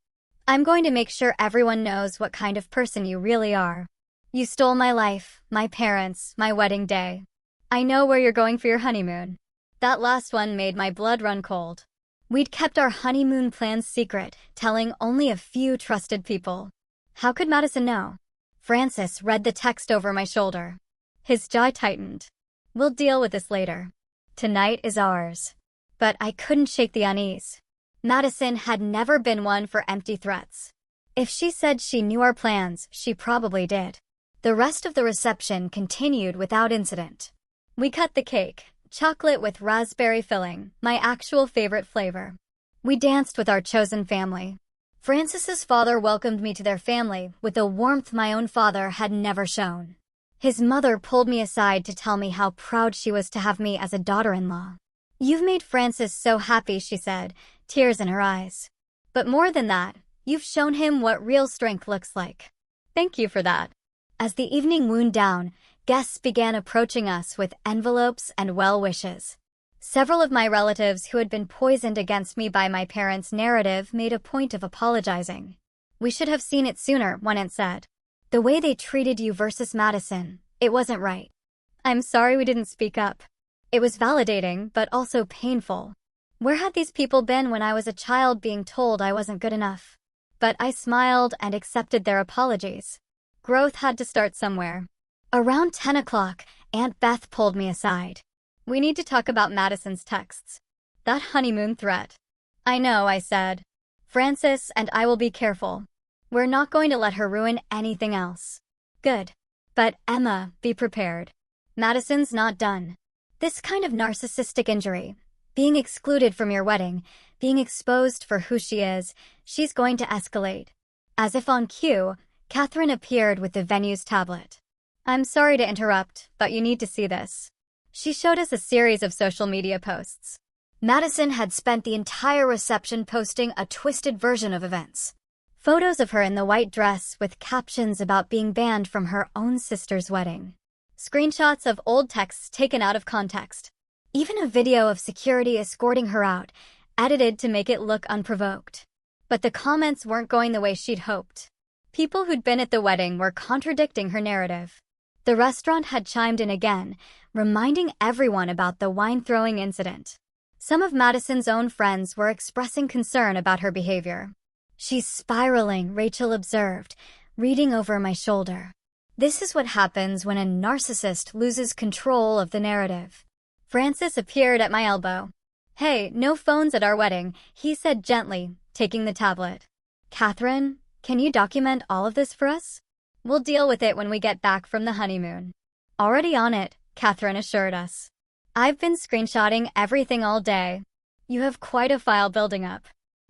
I'm going to make sure everyone knows what kind of person you really are. You stole my life, my parents, my wedding day. I know where you're going for your honeymoon. That last one made my blood run cold. We'd kept our honeymoon plans secret, telling only a few trusted people. How could Madison know? Francis read the text over my shoulder. His jaw tightened. We'll deal with this later. Tonight is ours. But I couldn't shake the unease. Madison had never been one for empty threats. If she said she knew our plans, she probably did. The rest of the reception continued without incident. We cut the cake, chocolate with raspberry filling, my actual favorite flavor. We danced with our chosen family. Francis's father welcomed me to their family with a warmth my own father had never shown. His mother pulled me aside to tell me how proud she was to have me as a daughter-in-law. You've made Francis so happy, she said, tears in her eyes. But more than that, you've shown him what real strength looks like. Thank you for that. As the evening wound down, guests began approaching us with envelopes and well wishes. Several of my relatives who had been poisoned against me by my parents' narrative made a point of apologizing. We should have seen it sooner, one aunt said. The way they treated you versus Madison, it wasn't right. I'm sorry we didn't speak up. It was validating, but also painful. Where had these people been when I was a child being told I wasn't good enough? But I smiled and accepted their apologies. Growth had to start somewhere. Around 10 o'clock, Aunt Beth pulled me aside. We need to talk about Madison's texts. That honeymoon threat. I know, I said. Francis and I will be careful. We're not going to let her ruin anything else. Good. But Emma, be prepared. Madison's not done. This kind of narcissistic injury, being excluded from your wedding, being exposed for who she is, she's going to escalate. As if on cue, Catherine appeared with the venue's tablet. I'm sorry to interrupt, but you need to see this. She showed us a series of social media posts. Madison had spent the entire reception posting a twisted version of events. Photos of her in the white dress with captions about being banned from her own sister's wedding. Screenshots of old texts taken out of context. Even a video of security escorting her out, edited to make it look unprovoked. But the comments weren't going the way she'd hoped. People who'd been at the wedding were contradicting her narrative. The restaurant had chimed in again, reminding everyone about the wine-throwing incident. Some of Madison's own friends were expressing concern about her behavior. She's spiraling, Rachel observed, reading over my shoulder. This is what happens when a narcissist loses control of the narrative. Francis appeared at my elbow. Hey, no phones at our wedding, he said gently, taking the tablet. Catherine, can you document all of this for us? We'll deal with it when we get back from the honeymoon. Already on it, Catherine assured us. I've been screenshotting everything all day. You have quite a file building up.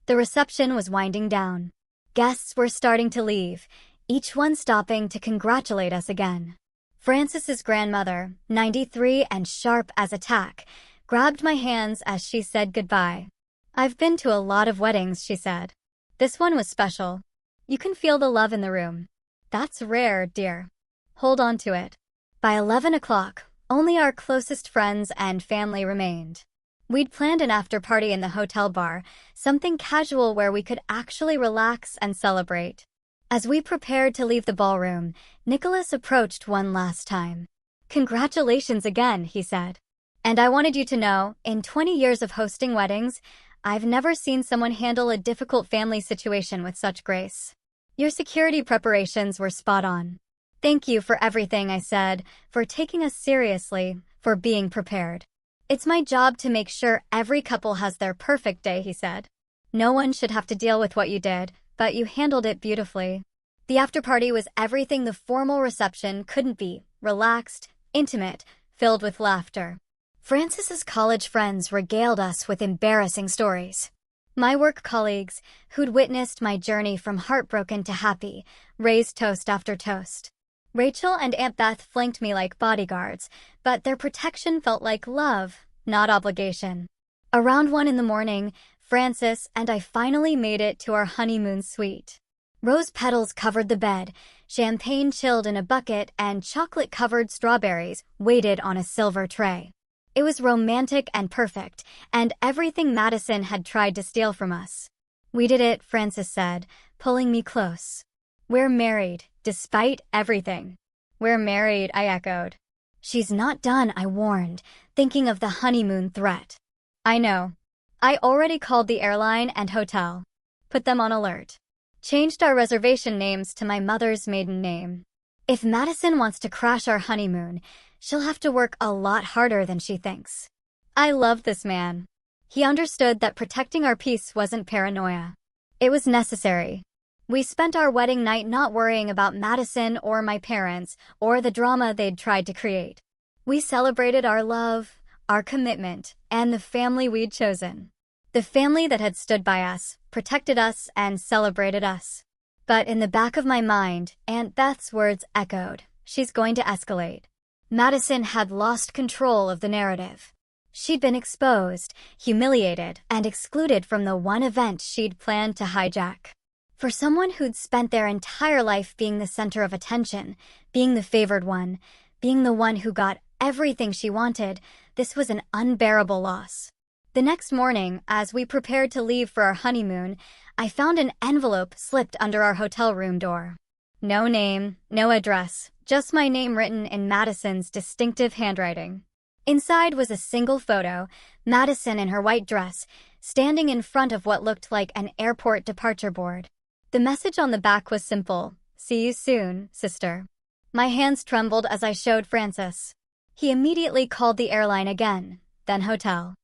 The reception was winding down. Guests were starting to leave, each one stopping to congratulate us again. Francis's grandmother, 93 and sharp as a tack, grabbed my hands as she said goodbye. I've been to a lot of weddings, she said. This one was special. You can feel the love in the room. That's rare, dear. Hold on to it. By 11 o'clock, only our closest friends and family remained. We'd planned an after-party in the hotel bar, something casual where we could actually relax and celebrate. As we prepared to leave the ballroom, Nicholas approached one last time. Congratulations again, he said. And I wanted you to know, in 20 years of hosting weddings, I've never seen someone handle a difficult family situation with such grace. Your security preparations were spot on. Thank you for everything, I said, for taking us seriously, for being prepared. It's my job to make sure every couple has their perfect day, he said. No one should have to deal with what you did, but you handled it beautifully. The after-party was everything the formal reception couldn't be: relaxed, intimate, filled with laughter. Francis's college friends regaled us with embarrassing stories. My work colleagues, who'd witnessed my journey from heartbroken to happy, raised toast after toast. Rachel and Aunt Beth flanked me like bodyguards, but their protection felt like love, not obligation. Around 1 in the morning, Francis and I finally made it to our honeymoon suite. Rose petals covered the bed, champagne chilled in a bucket, and chocolate-covered strawberries waited on a silver tray. It was romantic and perfect, and everything Madison had tried to steal from us. "We did it," Francis said, pulling me close. "We're married, despite everything." "We're married," I echoed. "She's not done," I warned, thinking of the honeymoon threat. "I know. I already called the airline and hotel. Put them on alert. Changed our reservation names to my mother's maiden name. If Madison wants to crash our honeymoon, she'll have to work a lot harder than she thinks." I loved this man. He understood that protecting our peace wasn't paranoia. It was necessary. We spent our wedding night not worrying about Madison or my parents or the drama they'd tried to create. We celebrated our love, our commitment, and the family we'd chosen. The family that had stood by us, protected us, and celebrated us. But in the back of my mind, Aunt Beth's words echoed. She's going to escalate. Madison had lost control of the narrative. She'd been exposed, humiliated, and excluded from the one event she'd planned to hijack. For someone who'd spent their entire life being the center of attention, being the favored one, being the one who got everything she wanted, this was an unbearable loss. The next morning, as we prepared to leave for our honeymoon, I found an envelope slipped under our hotel room door. No name, no address, just my name written in Madison's distinctive handwriting. Inside was a single photo, Madison in her white dress, standing in front of what looked like an airport departure board. The message on the back was simple: "See you soon, sister." My hands trembled as I showed Francis. He immediately called the airline again, then hotel.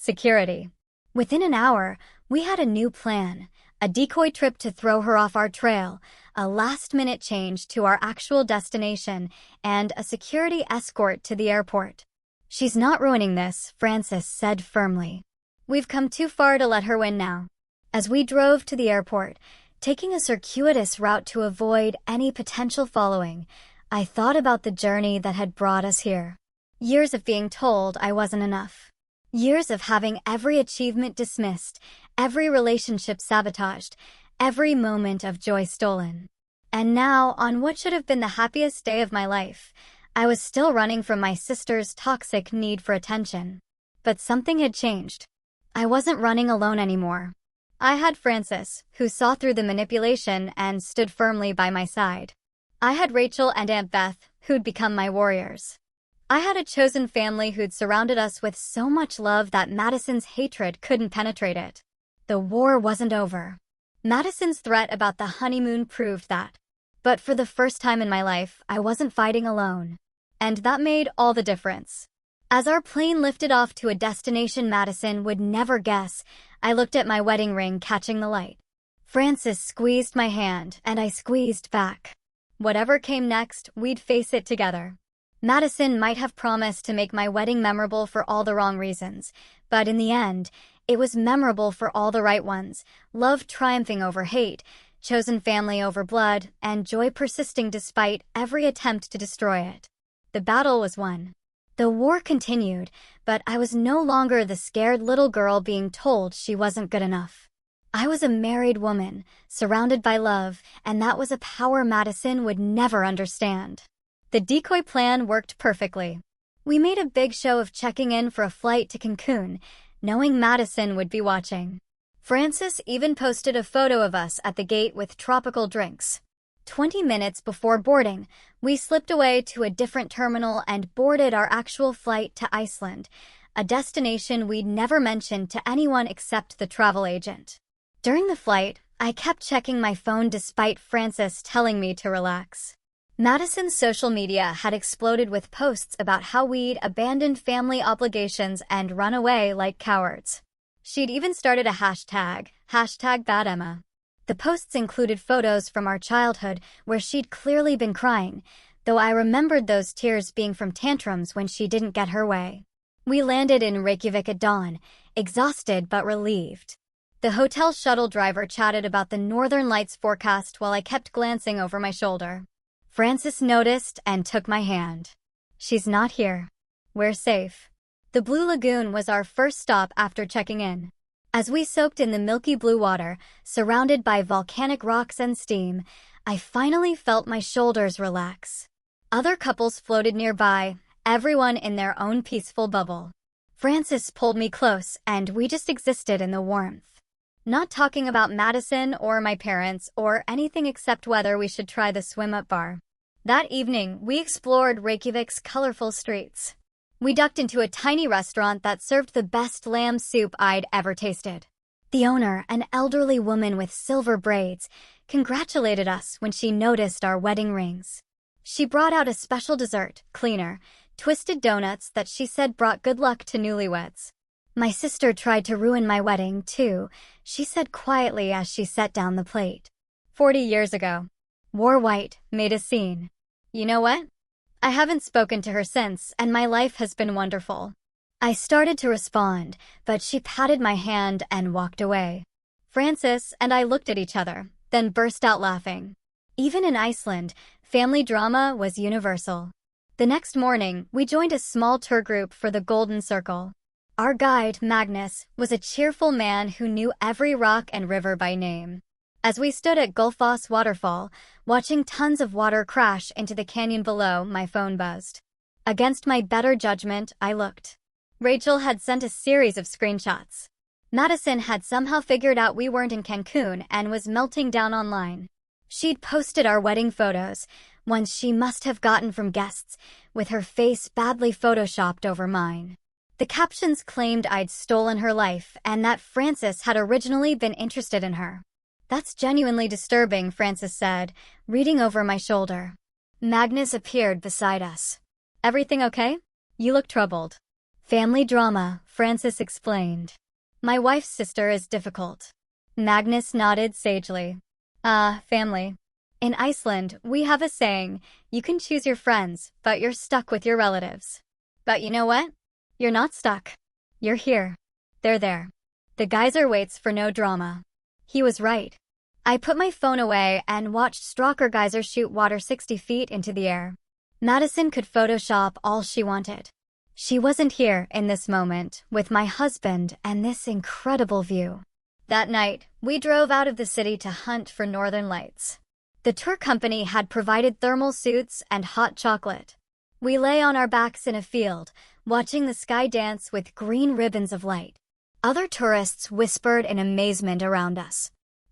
Security. Within an hour, we had a new plan, a decoy trip to throw her off our trail, a last-minute change to our actual destination, and a security escort to the airport. "She's not ruining this," Francis said firmly. "We've come too far to let her win now." As we drove to the airport, taking a circuitous route to avoid any potential following, I thought about the journey that had brought us here. Years of being told I wasn't enough. Years of having every achievement dismissed, every relationship sabotaged, every moment of joy stolen. And now, on what should have been the happiest day of my life, I was still running from my sister's toxic need for attention. But something had changed. I wasn't running alone anymore. I had Francis, who saw through the manipulation and stood firmly by my side. I had Rachel and Aunt Beth, who'd become my warriors. I had a chosen family who'd surrounded us with so much love that Madison's hatred couldn't penetrate it. The war wasn't over. Madison's threat about the honeymoon proved that. But for the first time in my life, I wasn't fighting alone. And that made all the difference. As our plane lifted off to a destination Madison would never guess, I looked at my wedding ring catching the light. Francis squeezed my hand, and I squeezed back. Whatever came next, we'd face it together. Madison might have promised to make my wedding memorable for all the wrong reasons, but in the end, it was memorable for all the right ones: love triumphing over hate, chosen family over blood, and joy persisting despite every attempt to destroy it. The battle was won. The war continued, but I was no longer the scared little girl being told she wasn't good enough. I was a married woman, surrounded by love, and that was a power Madison would never understand. The decoy plan worked perfectly. We made a big show of checking in for a flight to Cancun, knowing Madison would be watching. Francis even posted a photo of us at the gate with tropical drinks. 20 minutes before boarding, we slipped away to a different terminal and boarded our actual flight to Iceland, a destination we'd never mentioned to anyone except the travel agent. During the flight, I kept checking my phone despite Francis telling me to relax. Madison's social media had exploded with posts about how we'd abandoned family obligations and run away like cowards. She'd even started a hashtag #BadEmma. The posts included photos from our childhood where she'd clearly been crying, though I remembered those tears being from tantrums when she didn't get her way. We landed in Reykjavik at dawn, exhausted but relieved. The hotel shuttle driver chatted about the Northern Lights forecast while I kept glancing over my shoulder. Frances noticed and took my hand. "She's not here. We're safe." The Blue Lagoon was our first stop after checking in. As we soaked in the milky blue water, surrounded by volcanic rocks and steam, I finally felt my shoulders relax. Other couples floated nearby, everyone in their own peaceful bubble. Frances pulled me close, and we just existed in the warmth. Not talking about Madison or my parents or anything except whether we should try the swim-up bar. That evening, we explored Reykjavik's colorful streets. We ducked into a tiny restaurant that served the best lamb soup I'd ever tasted. The owner, an elderly woman with silver braids, congratulated us when she noticed our wedding rings. She brought out a special dessert, cleaner, twisted donuts that she said brought good luck to newlyweds. "My sister tried to ruin my wedding, too," she said quietly as she set down the plate. 40 years ago. Wore white, made a scene. You know what? I haven't spoken to her since, and my life has been wonderful. I started to respond, but she patted my hand and walked away. Frances and I looked at each other, then burst out laughing. Even in Iceland, family drama was universal. The next morning, we joined a small tour group for the Golden Circle. Our guide, Magnus, was a cheerful man who knew every rock and river by name. As we stood at Gullfoss Waterfall, watching tons of water crash into the canyon below, my phone buzzed. Against my better judgment, I looked. Rachel had sent a series of screenshots. Madison had somehow figured out we weren't in Cancun and was melting down online. She'd posted our wedding photos, ones she must have gotten from guests, with her face badly photoshopped over mine. The captions claimed I'd stolen her life and that Frances had originally been interested in her. "That's genuinely disturbing," Frances said, reading over my shoulder. Magnus appeared beside us. "Everything okay? You look troubled." "Family drama," Frances explained. "My wife's sister is difficult." Magnus nodded sagely. Family. In Iceland, we have a saying, you can choose your friends, but you're stuck with your relatives. But you know what? You're not stuck. You're here. They're there. The geyser waits for no drama." He was right. I put my phone away and watched Stroker Geyser shoot water 60 feet into the air. Madison could Photoshop all she wanted. She wasn't here in this moment, with my husband and this incredible view. That night, we drove out of the city to hunt for northern lights. The tour company had provided thermal suits and hot chocolate. We lay on our backs in a field, watching the sky dance with green ribbons of light. Other tourists whispered in amazement around us.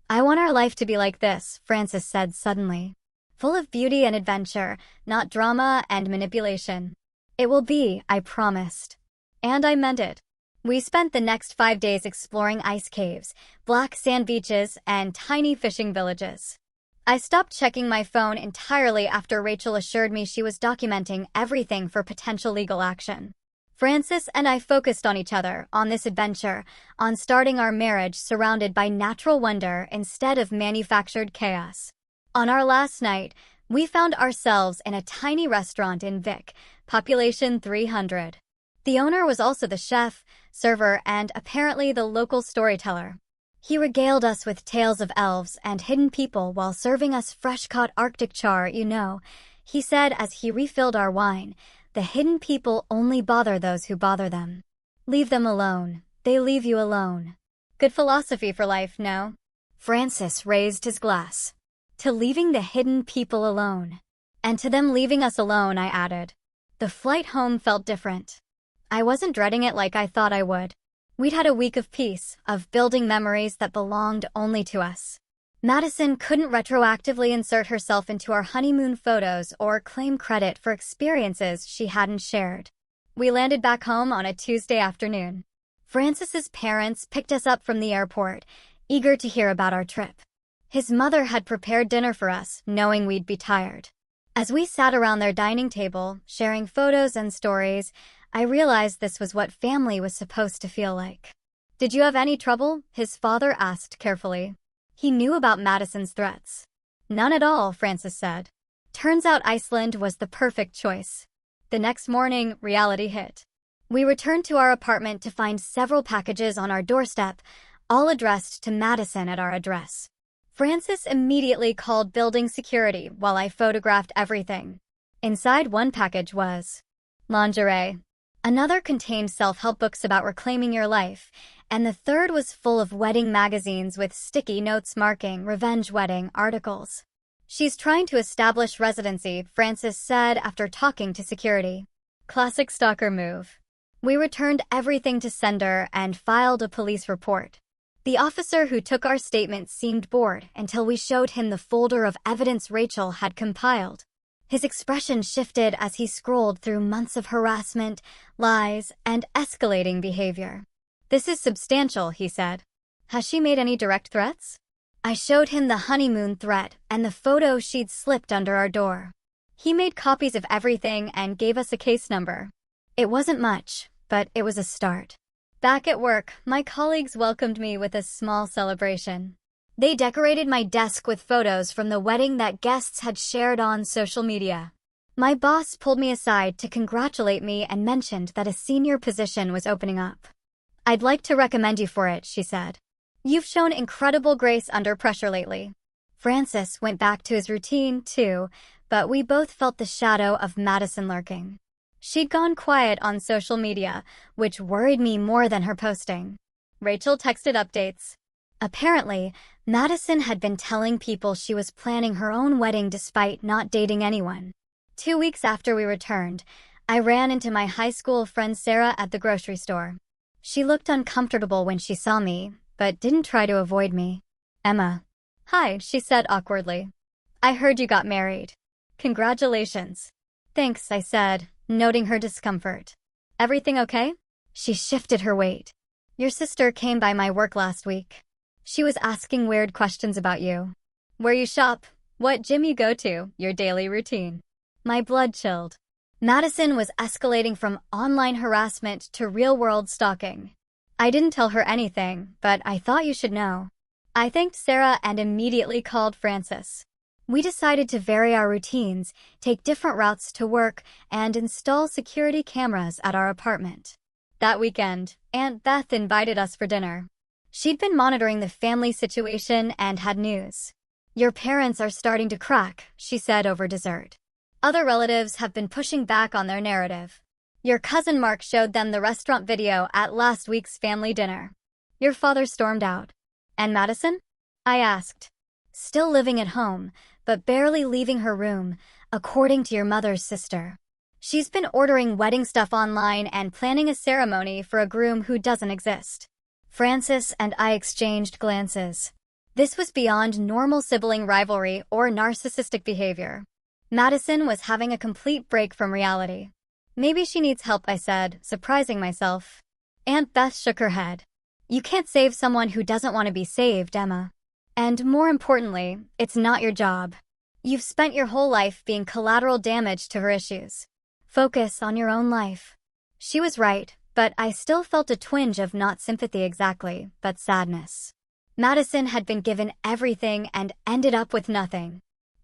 "I want our life to be like this," Frances said suddenly. "Full of beauty and adventure, not drama and manipulation." "It will be," I promised. And I meant it. We spent the next 5 days exploring ice caves, black sand beaches, and tiny fishing villages. I stopped checking my phone entirely after Rachel assured me she was documenting everything for potential legal action. Frances and I focused on each other, on this adventure, on starting our marriage surrounded by natural wonder instead of manufactured chaos. On our last night, we found ourselves in a tiny restaurant in Vik, population 300. The owner was also the chef, server, and apparently the local storyteller. He regaled us with tales of elves and hidden people while serving us fresh-caught Arctic char, he said as he refilled our wine. "The hidden people only bother those who bother them. Leave them alone. They leave you alone." Good philosophy for life, no? Francis raised his glass. "To leaving the hidden people alone. And to them leaving us alone," I added. The flight home felt different. I wasn't dreading it like I thought I would. We'd had a week of peace, of building memories that belonged only to us. Madison couldn't retroactively insert herself into our honeymoon photos or claim credit for experiences she hadn't shared. We landed back home on a Tuesday afternoon. Francis's parents picked us up from the airport, eager to hear about our trip. His mother had prepared dinner for us, knowing we'd be tired. As we sat around their dining table, sharing photos and stories, I realized this was what family was supposed to feel like. "Did you have any trouble?" his father asked carefully. He knew about Madison's threats. "None at all," Francis said. Turns out Iceland was the perfect choice. The next morning, reality hit. We returned to our apartment to find several packages on our doorstep, all addressed to Madison at our address. Francis immediately called building security while I photographed everything. Inside one package was lingerie. Another contained self-help books about reclaiming your life, and the third was full of wedding magazines with sticky notes marking revenge wedding articles. She's trying to establish residency, Francis said after talking to security. Classic stalker move. We returned everything to sender and filed a police report. The officer who took our statement seemed bored until we showed him the folder of evidence Rachel had compiled. His expression shifted as he scrolled through months of harassment, lies, and escalating behavior. This is substantial, he said. Has she made any direct threats? I showed him the honeymoon threat and the photo she'd slipped under our door. He made copies of everything and gave us a case number. It wasn't much, but it was a start. Back at work, my colleagues welcomed me with a small celebration. They decorated my desk with photos from the wedding that guests had shared on social media. My boss pulled me aside to congratulate me and mentioned that a senior position was opening up. I'd like to recommend you for it, she said. You've shown incredible grace under pressure lately. Francis went back to his routine, too, but we both felt the shadow of Madison lurking. She'd gone quiet on social media, which worried me more than her posting. Rachel texted updates. Apparently, Madison had been telling people she was planning her own wedding despite not dating anyone. 2 weeks after we returned, I ran into my high school friend Sarah at the grocery store. She looked uncomfortable when she saw me, but didn't try to avoid me. Emma. Hi, she said awkwardly. I heard you got married. Congratulations. Thanks, I said, noting her discomfort. Everything okay? She shifted her weight. Your sister came by my work last week. She was asking weird questions about you. Where you shop, what gym you go to, your daily routine. My blood chilled. Madison was escalating from online harassment to real-world stalking. I didn't tell her anything, but I thought you should know. I thanked Sarah and immediately called Francis. We decided to vary our routines, take different routes to work, and install security cameras at our apartment. That weekend, Aunt Beth invited us for dinner. She'd been monitoring the family situation and had news. Your parents are starting to crack, she said over dessert. Other relatives have been pushing back on their narrative. Your cousin Mark showed them the restaurant video at last week's family dinner. Your father stormed out. And Madison? I asked. Still living at home, but barely leaving her room, according to your mother's sister. She's been ordering wedding stuff online and planning a ceremony for a groom who doesn't exist. Francis and I exchanged glances. This was beyond normal sibling rivalry or narcissistic behavior. Madison was having a complete break from reality. Maybe she needs help, I said, surprising myself. Aunt Beth shook her head. You can't save someone who doesn't want to be saved, Emma. And more importantly, it's not your job. You've spent your whole life being collateral damage to her issues. Focus on your own life. She was right, but I still felt a twinge of not sympathy exactly, but sadness. Madison had been given everything and ended up with nothing.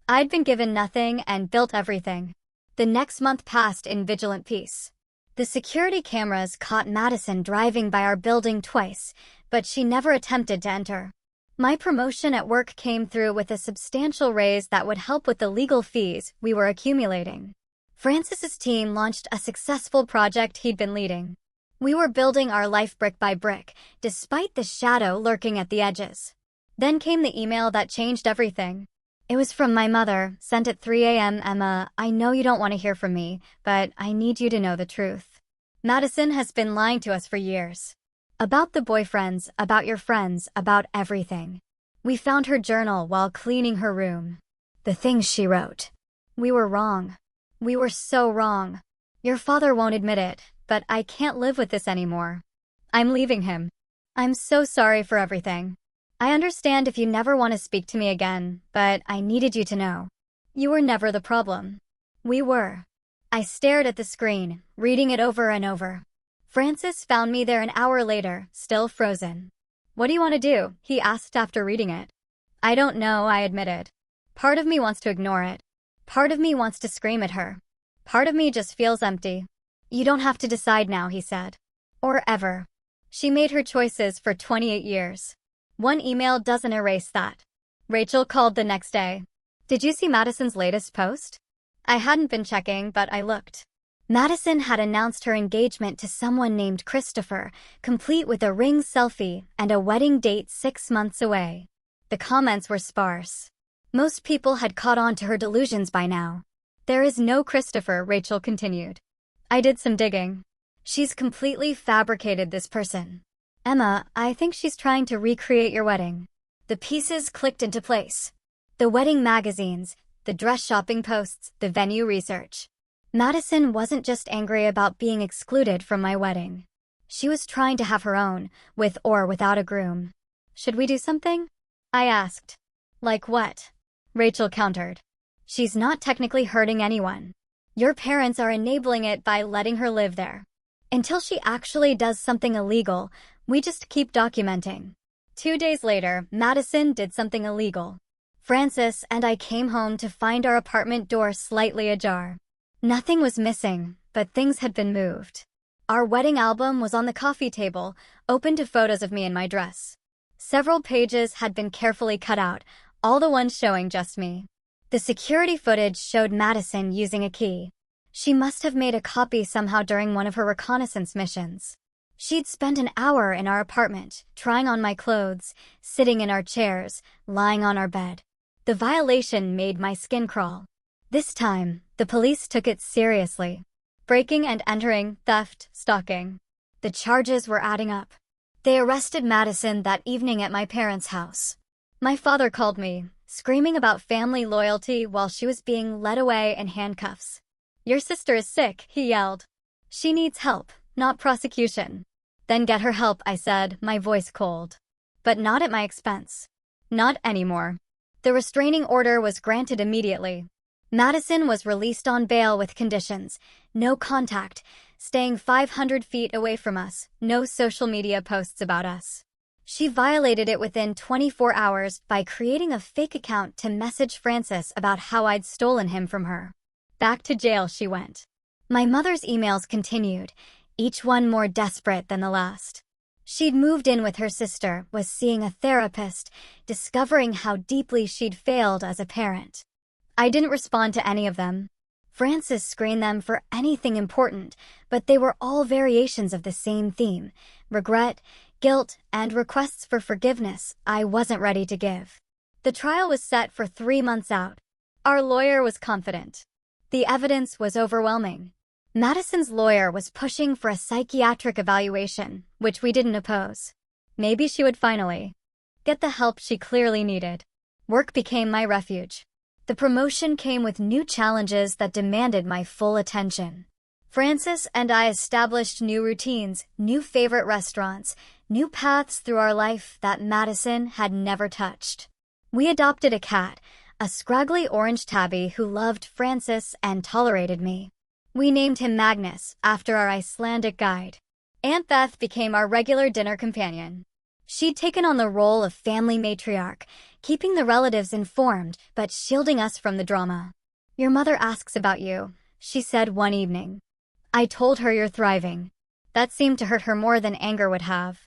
I'd been given nothing and built everything. The next month passed in vigilant peace. The security cameras caught Madison driving by our building twice, but she never attempted to enter. My promotion at work came through with a substantial raise that would help with the legal fees we were accumulating. Francis's team launched a successful project he'd been leading. We were building our life brick by brick, despite the shadow lurking at the edges. Then came the email that changed everything. It was from my mother, sent at 3 a.m. Emma, I know you don't want to hear from me, but I need you to know the truth. Madison has been lying to us for years. About the boyfriends, about your friends, about everything. We found her journal while cleaning her room. The things she wrote. We were wrong. We were so wrong. Your father won't admit it, but I can't live with this anymore. I'm leaving him. I'm so sorry for everything. I understand if you never want to speak to me again, but I needed you to know. You were never the problem. We were. I stared at the screen, reading it over and over. Francis found me there an hour later, still frozen. What do you want to do? He asked after reading it. I don't know, I admitted. Part of me wants to ignore it. Part of me wants to scream at her. Part of me just feels empty. You don't have to decide now, he said. Or ever. She made her choices for 28 years. One email doesn't erase that. Rachel called the next day. Did you see Madison's latest post? I hadn't been checking, but I looked. Madison had announced her engagement to someone named Christopher, complete with a ring selfie and a wedding date 6 months away. The comments were sparse. Most people had caught on to her delusions by now. There is no Christopher, Rachel continued. I did some digging. She's completely fabricated this person. Emma, I think she's trying to recreate your wedding. The pieces clicked into place. The wedding magazines, the dress shopping posts, the venue research. Madison wasn't just angry about being excluded from my wedding. She was trying to have her own, with or without a groom. Should we do something? I asked. Like what? Rachel countered. She's not technically hurting anyone. Your parents are enabling it by letting her live there. Until she actually does something illegal, we just keep documenting. 2 days later, Madison did something illegal. Francis and I came home to find our apartment door slightly ajar. Nothing was missing, but things had been moved. Our wedding album was on the coffee table, open to photos of me in my dress. Several pages had been carefully cut out, all the ones showing just me. The security footage showed Madison using a key. She must have made a copy somehow during one of her reconnaissance missions. She'd spent an hour in our apartment, trying on my clothes, sitting in our chairs, lying on our bed. The violation made my skin crawl. This time, the police took it seriously. Breaking and entering, theft, stalking. The charges were adding up. They arrested Madison that evening at my parents' house. My father called me, screaming about family loyalty while she was being led away in handcuffs. Your sister is sick, he yelled. She needs help, not prosecution. Then get her help, I said, my voice cold. But not at my expense. Not anymore. The restraining order was granted immediately. Madison was released on bail with conditions: no contact, staying 500 feet away from us, no social media posts about us. She violated it within 24 hours by creating a fake account to message Francis about how I'd stolen him from her. Back to jail she went. My mother's emails continued, each one more desperate than the last. She'd moved in with her sister, was seeing a therapist, discovering how deeply she'd failed as a parent. I didn't respond to any of them. Francis screened them for anything important, but they were all variations of the same theme: regret, guilt, and requests for forgiveness I wasn't ready to give. The trial was set for 3 months out. Our lawyer was confident. The evidence was overwhelming. Madison's lawyer was pushing for a psychiatric evaluation, which we didn't oppose. Maybe she would finally get the help she clearly needed. Work became my refuge. The promotion came with new challenges that demanded my full attention. Francis and I established new routines, new favorite restaurants, new paths through our life that Madison had never touched. We adopted a cat, a scraggly orange tabby who loved Francis and tolerated me. We named him Magnus, after our Icelandic guide. Aunt Beth became our regular dinner companion. She'd taken on the role of family matriarch, keeping the relatives informed but shielding us from the drama. Your mother asks about you, she said one evening. I told her you're thriving. That seemed to hurt her more than anger would have.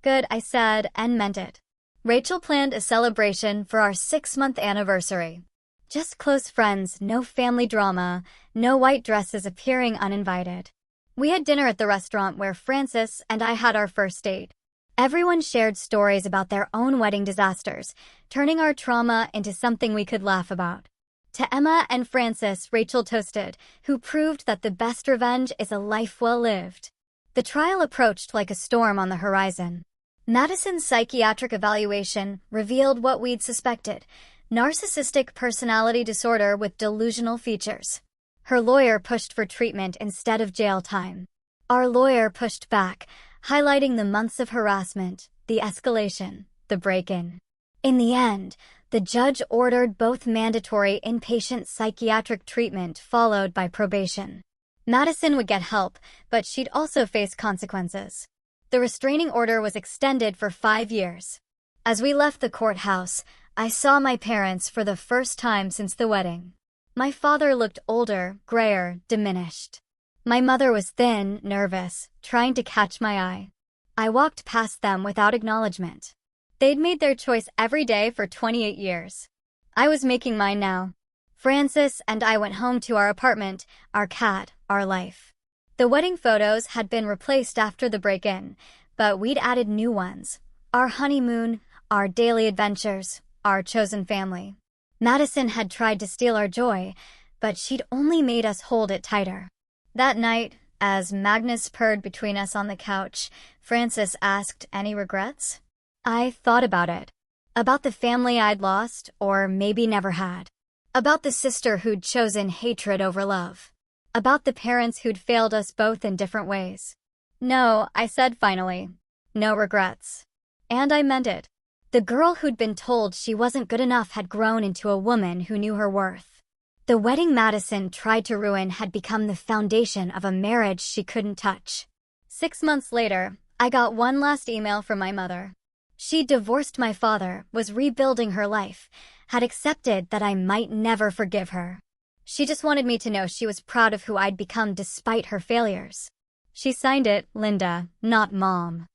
Good, I said, and meant it. Rachel planned a celebration for our 6-month anniversary. Just close friends, no family drama, no white dresses appearing uninvited. We had dinner at the restaurant where Francis and I had our first date. Everyone shared stories about their own wedding disasters, turning our trauma into something we could laugh about. To Emma and Francis, Rachel toasted, who proved that the best revenge is a life well lived. The trial approached like a storm on the horizon. Madison's psychiatric evaluation revealed what we'd suspected: narcissistic personality disorder with delusional features. Her lawyer pushed for treatment instead of jail time. Our lawyer pushed back, highlighting the months of harassment, the escalation, the break-in. In the end, the judge ordered both mandatory inpatient psychiatric treatment followed by probation. Madison would get help, but she'd also face consequences. The restraining order was extended for 5 years. As we left the courthouse, I saw my parents for the first time since the wedding. My father looked older, grayer, diminished. My mother was thin, nervous, trying to catch my eye. I walked past them without acknowledgement. They'd made their choice every day for 28 years. I was making mine now. Francis and I went home to our apartment, our cat, our life. The wedding photos had been replaced after the break-in, but we'd added new ones. Our honeymoon, our daily adventures, our chosen family. Madison had tried to steal our joy, but she'd only made us hold it tighter. That night, as Magnus purred between us on the couch, Francis asked, "Any regrets?" I thought about it. About the family I'd lost, or maybe never had. About the sister who'd chosen hatred over love. About the parents who'd failed us both in different ways. No, I said finally. No regrets. And I meant it. The girl who'd been told she wasn't good enough had grown into a woman who knew her worth. The wedding Madison tried to ruin had become the foundation of a marriage she couldn't touch. 6 months later, I got one last email from my mother. She'd divorced my father, was rebuilding her life, had accepted that I might never forgive her. She just wanted me to know she was proud of who I'd become despite her failures. She signed it, Linda, not Mom.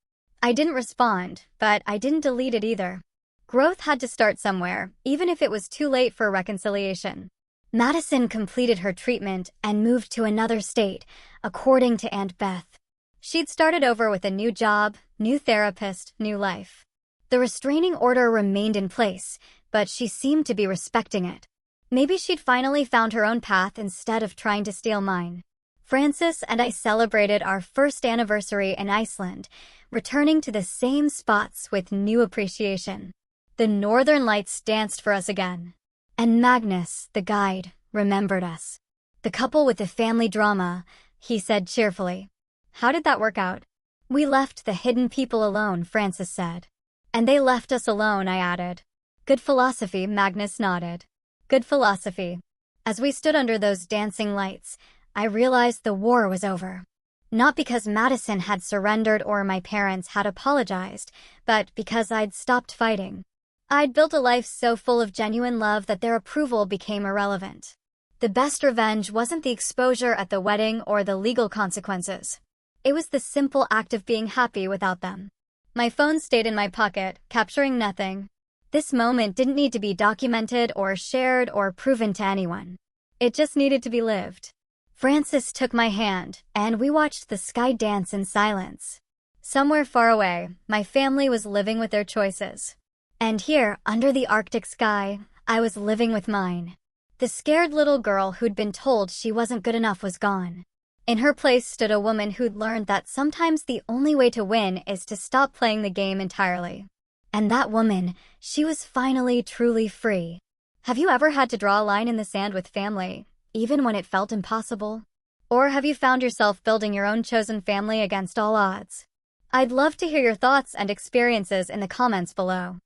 I didn't respond, but I didn't delete it either. Growth had to start somewhere, even if it was too late for reconciliation. Madison completed her treatment and moved to another state, according to Aunt Beth. She'd started over with a new job, new therapist, new life. The restraining order remained in place, but she seemed to be respecting it. Maybe she'd finally found her own path instead of trying to steal mine. Francis and I celebrated our first anniversary in Iceland, returning to the same spots with new appreciation. The Northern Lights danced for us again. And Magnus, the guide, remembered us. The couple with the family drama, he said cheerfully. How did that work out? We left the hidden people alone, Francis said. And they left us alone, I added. Good philosophy, Magnus nodded. Good philosophy. As we stood under those dancing lights, I realized the war was over. Not because Madison had surrendered or my parents had apologized, but because I'd stopped fighting. I'd built a life so full of genuine love that their approval became irrelevant. The best revenge wasn't the exposure at the wedding or the legal consequences. It was the simple act of being happy without them. My phone stayed in my pocket, capturing nothing. This moment didn't need to be documented or shared or proven to anyone. It just needed to be lived. Francis took my hand, and we watched the sky dance in silence. Somewhere far away, my family was living with their choices. And here, under the Arctic sky, I was living with mine. The scared little girl who'd been told she wasn't good enough was gone. In her place stood a woman who'd learned that sometimes the only way to win is to stop playing the game entirely. And that woman, she was finally truly free. Have you ever had to draw a line in the sand with family, even when it felt impossible? Or have you found yourself building your own chosen family against all odds? I'd love to hear your thoughts and experiences in the comments below.